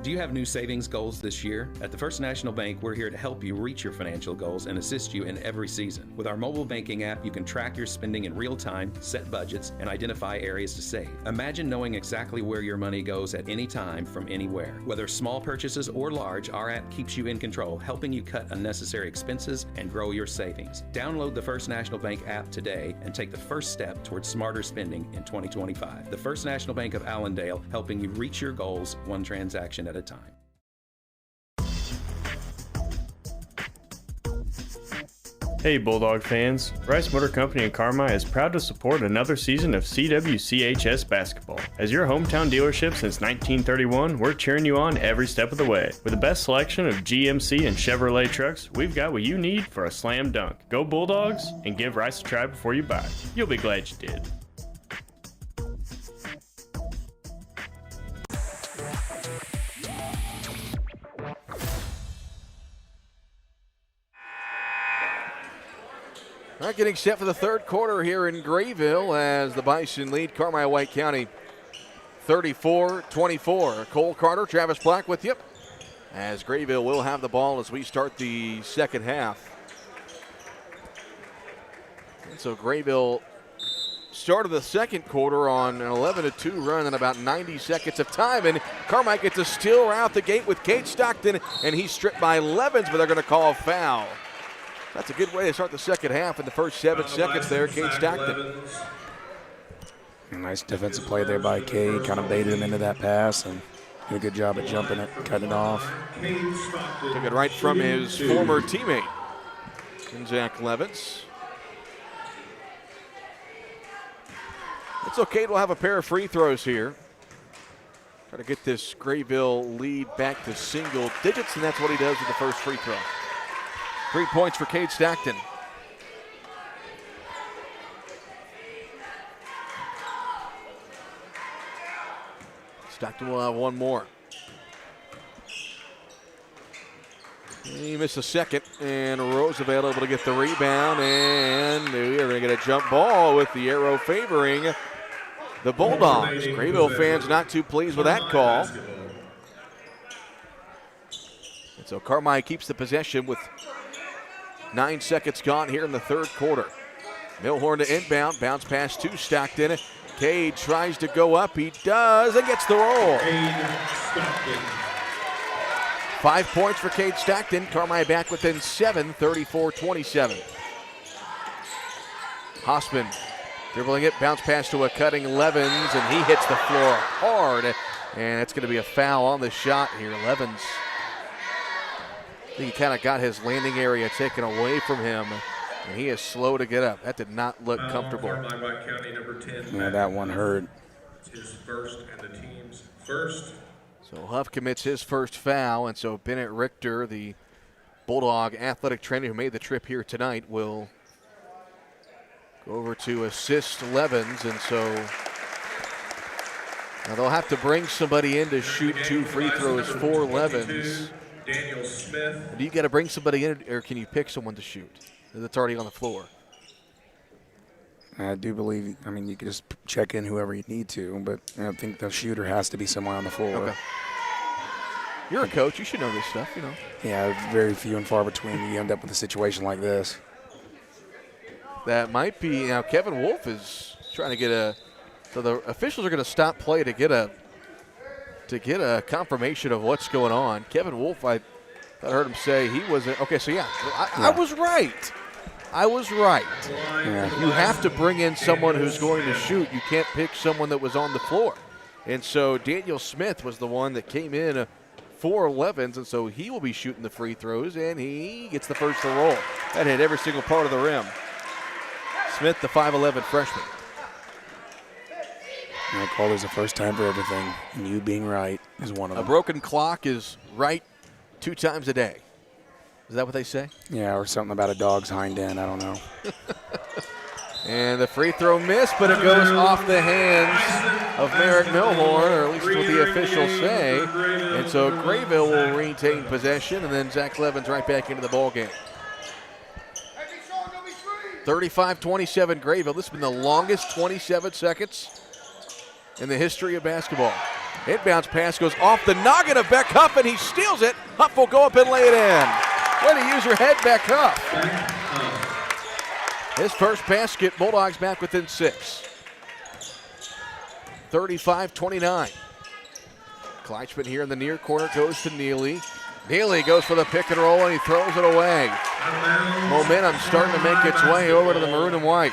Do you have new savings goals this year? At the First National Bank, we're here to help you reach your financial goals and assist you in every season. With our mobile banking app, you can track your spending in real time, set budgets, and identify areas to save. Imagine knowing exactly where your money goes at any time from anywhere. Whether small purchases or large, our app keeps you in control, helping you cut unnecessary expenses and grow your savings. Download the First National Bank app today and take the first step towards smarter spending in 2025. The First National Bank of Allendale, helping you reach your goals one transaction at a time. Hey Bulldog fans, Rice Motor Company in Carmi is proud to support another season of CWCHS Basketball. As your hometown dealership since 1931, we're cheering you on every step of the way. With the best selection of GMC and Chevrolet trucks, we've got what you need for a slam dunk. Go Bulldogs and give Rice a try before you buy. You'll be glad you did. All right, getting set for the third quarter here in Grayville as the Bison lead Carmi White County 34-24. Cole Carter, Travis Black with you as Grayville will have the ball as we start the second half. And so Grayville started the second quarter on an 11-2 run in about 90 seconds of time, and Carmi gets a steal right out the gate with Cade Stockton, and he's stripped by Levens, but they're going to call a foul. That's a good way to start the second half in the first 7 seconds there, Cade Stockton. Nice defensive play there by Cade, kind of baited him into that pass and did a good job at jumping it, cutting it off. Took it right from his former teammate, Zach Levens. It's okay, we'll have a pair of free throws here. Try to get this Grayville lead back to single digits, and that's what he does with the first free throw. 3 points for Cade Stockton. Stockton will have one more. He missed a second, and Roosevelt able to get the rebound, and we are going to get a jump ball with the arrow favoring the Bulldogs. Grayville fans not too pleased with that call. And so Carmi keeps the possession with 9 seconds gone here in the third quarter. Milhorn to inbound, bounce pass to Stockton. Cade tries to go up, he does, and gets the roll. 5 points for Cade Stockton. Carmi back within 7, 34-27. Hossman dribbling it, bounce pass to a cutting Levens, and he hits the floor hard, and it's going to be a foul on the shot here. Levens, I think he kind of got his landing area taken away from him, and he is slow to get up. That did not look comfortable. Yeah, that one hurt. It's his first and the team's first. So Huff commits his first foul, and so Bennett Richter, the Bulldog athletic trainer who made the trip here tonight, will go over to assist Levens, and so now they'll have to bring somebody in to shoot 2 free throws for Levens. Daniel Smith. Do you got to bring somebody in, or can you pick someone to shoot that's already on the floor? I do believe, I mean, you can just check in whoever you need to, but I think the shooter has to be somewhere on the floor. Okay. You're a coach. You should know this stuff, you know. Yeah, very few and far between you end up with a situation like this. That might be, now Kevin Wolf is trying to get a, so the officials are going to stop play to get a confirmation of what's going on. Kevin Wolf, I heard him say he wasn't, okay, so yeah, I was right. I was right. Yeah. You have to bring in someone who's going to shoot. You can't pick someone that was on the floor. And so Daniel Smith was the one that came in for Levens, and so he will be shooting the free throws, and he gets the first to roll. That hit every single part of the rim. Smith, the 5'11 freshman. I call this the first time for everything, and you being right is one of them. A broken clock is right 2 times a day. Is that what they say? Yeah, or something about a dog's hind end. I don't know. And the free throw missed, but it goes off the hands of Merrick Milhorn, or at least what the officials say. And so Grayville will retain possession, and then Zach Levens right back into the ballgame. 35-27 Grayville. This has been the longest 27 seconds in the history of basketball. Inbounds pass goes off the noggin of Beck Huff, and he steals it. Huff will go up and lay it in. Way to use your head, Beck Huff. His first basket, Bulldogs back within 6. 35-29. Kleichman here in the near corner goes to Neely. Neely goes for the pick and roll, and he throws it away. Momentum starting to make its way over to the maroon and white.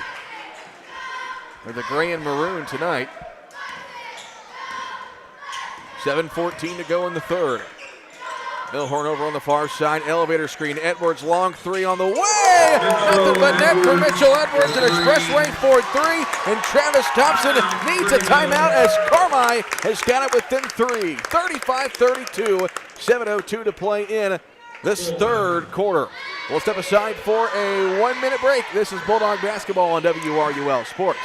Or the gray and maroon tonight. 7:14 to go in the third. Milhorn over on the far side, elevator screen. Edwards, long 3 on the way. Nothing but net for Mitchell Edwards, an expressway for 3. And Travis Thompson needs a timeout as Carmi has got it within 3. 35-32, 7:02 to play in this third quarter. We'll step aside for a 1-minute break. This is Bulldog Basketball on WRUL Sports.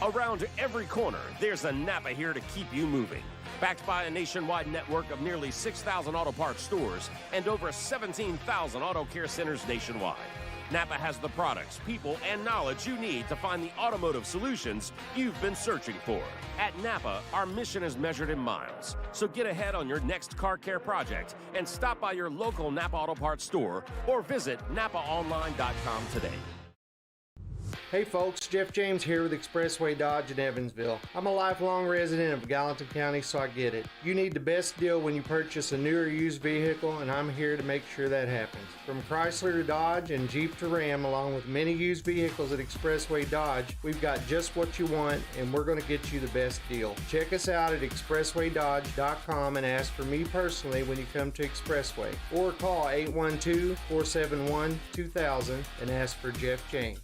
Around every corner, there's a Napa here to keep you moving. Backed by a nationwide network of nearly 6,000 auto parts stores and over 17,000 auto care centers nationwide, Napa has the products, people, and knowledge you need to find the automotive solutions you've been searching for. At Napa, our mission is measured in miles. So get ahead on your next car care project and stop by your local Napa Auto Parts store or visit NapaOnline.com today. Hey folks, Jeff James here with Expressway Dodge in Evansville. I'm a lifelong resident of Gallatin County, so I get it. You need the best deal when you purchase a new or used vehicle, and I'm here to make sure that happens. From Chrysler to Dodge and Jeep to Ram, along with many used vehicles at Expressway Dodge, we've got just what you want, and we're going to get you the best deal. Check us out at expresswaydodge.com and ask for me personally when you come to Expressway. Or call 812-471-2000 and ask for Jeff James.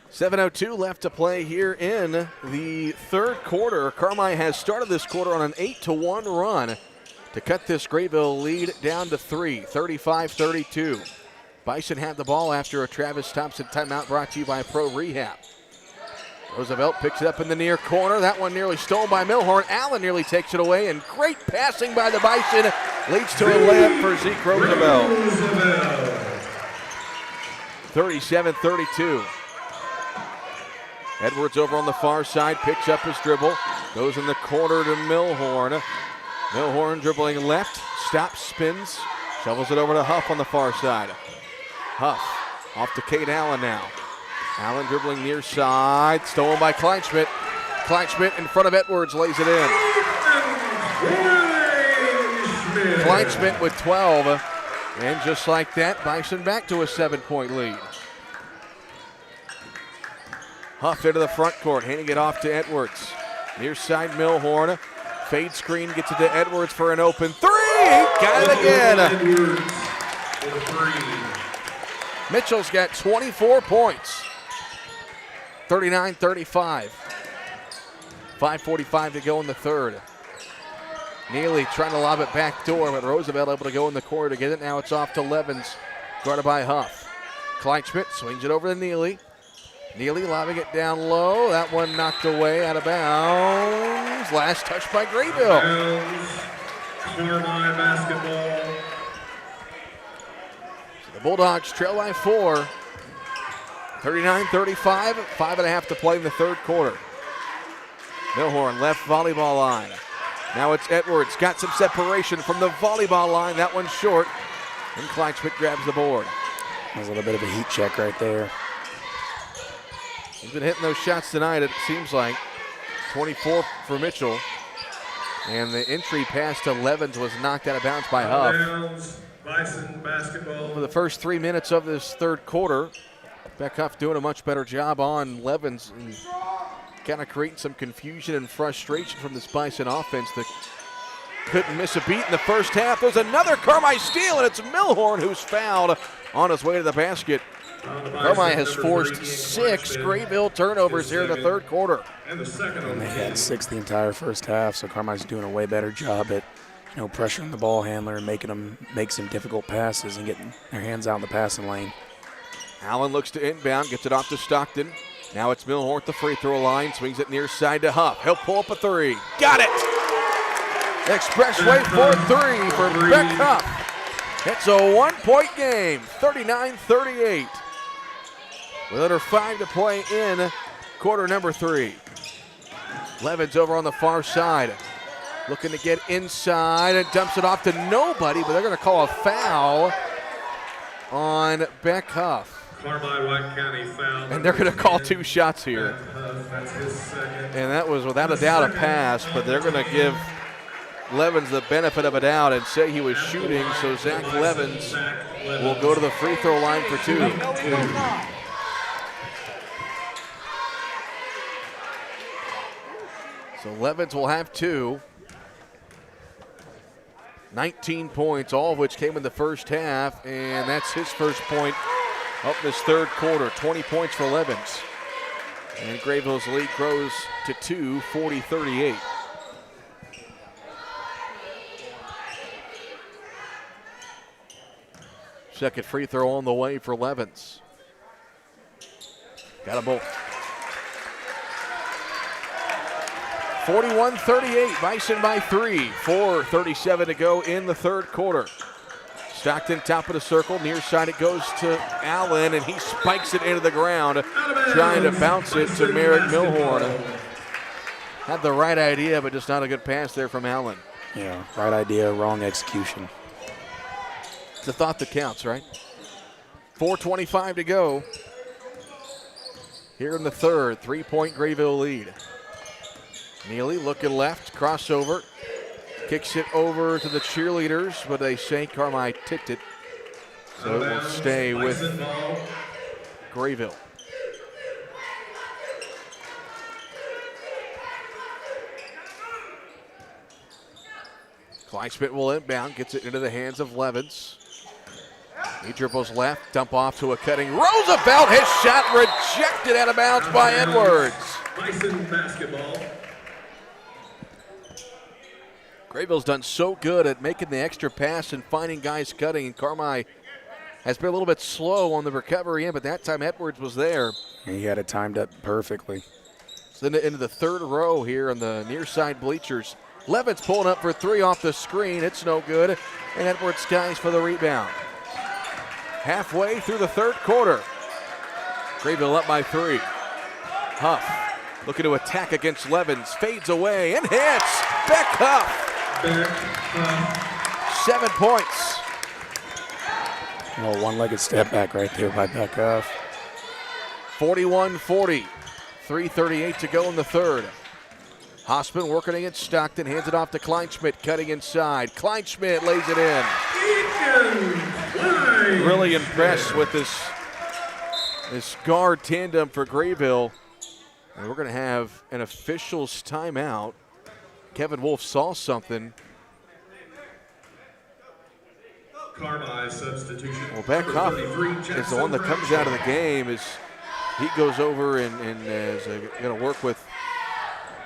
7:02 left to play here in the third quarter. Carmi has started this quarter on an 8-1 run to cut this Grayville lead down to 3, 35-32. Bison have the ball after a Travis Thompson timeout brought to you by Pro Rehab. Roosevelt picks it up in the near corner. That one nearly stolen by Milhorn. Allen nearly takes it away, and great passing by the Bison leads to a layup for Zeke Roosevelt. 37-32. Edwards over on the far side, picks up his dribble, goes in the corner to Milhorn. Milhorn dribbling left, stops, spins, shovels it over to Huff on the far side. Huff off to Cade Allen now. Allen dribbling near side, stolen by Kleinschmidt. Kleinschmidt in front of Edwards, lays it in. Kleinschmidt with 12, and just like that, Bison back to a 7-point lead. Huff into the front court, handing it off to Edwards. Near side, Milhorn. Fade screen, gets it to Edwards for an open three. Got it again. Mitchell's got 24 points. 39-35. 5:45 to go in the third. Neely trying to lob it back door, but Roosevelt able to go in the corner to get it. Now it's off to Levens, guarded by Huff. Kleinschmidt swings it over to Neely. Neely lobbing it down low. That one knocked away, out of bounds. Last touch by Grayville. Carmi basketball. So the Bulldogs trail by 4. 39-35, 5.5 to play in the third quarter. Milhorn left volleyball line. Now it's Edwards, got some separation from the volleyball line. That one's short, and Kleinschmidt grabs the board. There's a little bit of a heat check right there. He's been hitting those shots tonight, it seems like. 24 for Mitchell. And the entry pass to Levens was knocked out of bounds by Huff. Bison basketball. For the first 3 minutes of this third quarter, Beck Huff doing a much better job on Levens and kind of creating some confusion and frustration from this Bison offense that couldn't miss a beat in the first half. There's another Carmi steal, and it's Milhorn who's fouled on his way to the basket. Carmi has forced 6 Grayville turnovers here in the third quarter. And they had 6 the entire first half, so Carmi's doing a way better job at pressuring the ball handler and making them make some difficult passes and getting their hands out in the passing lane. Allen looks to inbound, gets it off to Stockton. Now it's Milhorn at the free throw line, swings it near side to Huff. He'll pull up a three. Got it! Expressway for 3 for Beck Huff. It's a 1-point game, 39-38. With under 5 to play in quarter number 3. Levens over on the far side. Looking to get inside and dumps it off to nobody, but they're going to call a foul on Beck Huff. Carmi White County foul. And they're going to call 2 shots here. That's his second. And that was without a doubt a pass, but they're going to give Levens the benefit of a doubt and say he was shooting, so Zach Levens will go to the free throw line for 2. So Levens will have 2. 19 points, all of which came in the first half, and that's his first point of this third quarter. 20 points for Levens. And Grayville's lead grows to 2, 40-38. Second free throw on the way for Levens. Got them both. 41-38, Bison by 3. 4:37 to go in the third quarter. Stockton top of the circle, near side it goes to Allen, and he spikes it into the ground, trying to bounce it to Merrick Milhorn. Had the right idea, but just not a good pass there from Allen. Yeah, right idea, wrong execution. It's a thought that counts, right? 4:25 to go. Here in the third, 3-point Grayville lead. Neely looking left, crossover. Kicks it over to the cheerleaders, but they say Carmi tipped it. So it will stay with Grayville. Kleinschmidt will inbound, gets it into the hands of Levens. He dribbles left, dump off to a cutting Roosevelt. His shot rejected out of bounds by Edwards. Bison basketball. Grayville's done so good at making the extra pass and finding guys cutting, and Carmi has been a little bit slow on the recovery in, but that time Edwards was there. And he had it timed up perfectly. So into the third row here on the near side bleachers. Levens pulling up for 3 off the screen. It's no good, and Edwards skies for the rebound. Halfway through the third quarter. Grayville up by 3. Huff looking to attack against Levens. Fades away and hits. Beck Huff. 7 points. Well, one-legged step back right there by Beck Huff. 41-40. 3:38 to go in the third. Hossman working against Stockton. Hands it off to Kleinschmidt. Cutting inside. Kleinschmidt lays it in. Really impressed with this guard tandem for Grayville. And we're going to have an official's timeout. Kevin Wolf saw something. Carmi substitution. Well, Beck Huff is the one that comes out of the game. As he goes over and is going to work with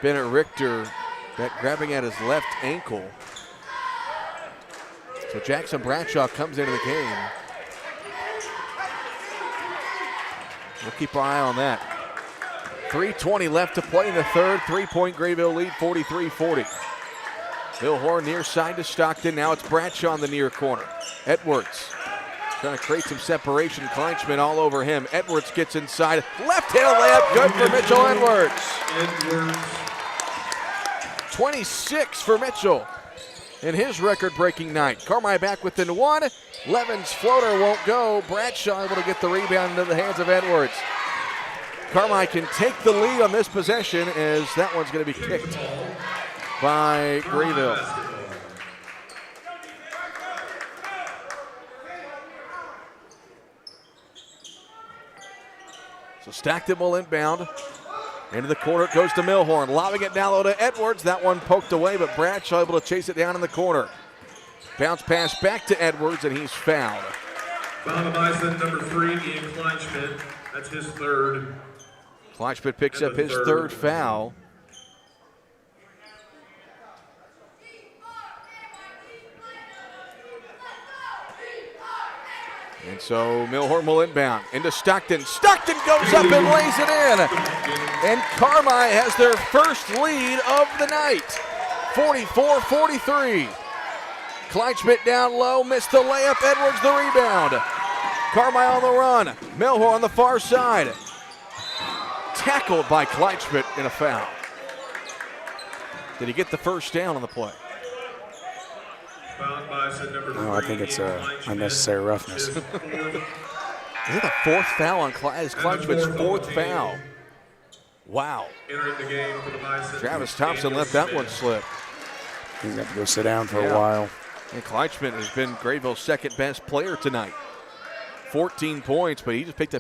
Bennett Richter, grabbing at his left ankle. So Jackson Bradshaw comes into the game. We'll keep our eye on that. 3:20 left to play in the third. 3-point Grayville lead, 43-40. Milhorn near side to Stockton. Now it's Bradshaw in the near corner. Edwards trying to create some separation. Kleinschmidt all over him. Edwards gets inside. Left-handed layup, good for Mitchell Edwards. 26 for Mitchell in his record-breaking night. Carmi back within 1. Levens' floater won't go. Bradshaw able to get the rebound into the hands of Edwards. Carmi can take the lead on this possession as that one's going to be kicked by Grayville. So Stockton will inbound. Into the corner it goes to Milhorn. Lobbing it down low to Edwards. That one poked away, but Bradshaw able to chase it down in the corner. Bounce pass back to Edwards, and he's fouled. Foul to Bison, number 3, Ian Kleinschmidt. That's his third. Kleinschmidt picks up his third foul. And so Milhorn will inbound into Stockton. Stockton goes up and lays it in. And Carmi has their first lead of the night. 44-43. Kleinschmidt down low, missed the layup. Edwards the rebound. Carmi on the run. Milhorn on the far side. Tackled by Kleinschmidt in a foul. Did he get the first down on the play? No, I think it's unnecessary roughness. Is it the fourth foul on Kleinschmidt's fourth foul? Wow. Travis Thompson let that one slip. He's got to go sit down for a while. And Kleinschmidt has been Grayville's second best player tonight. 14 points, but he just picked up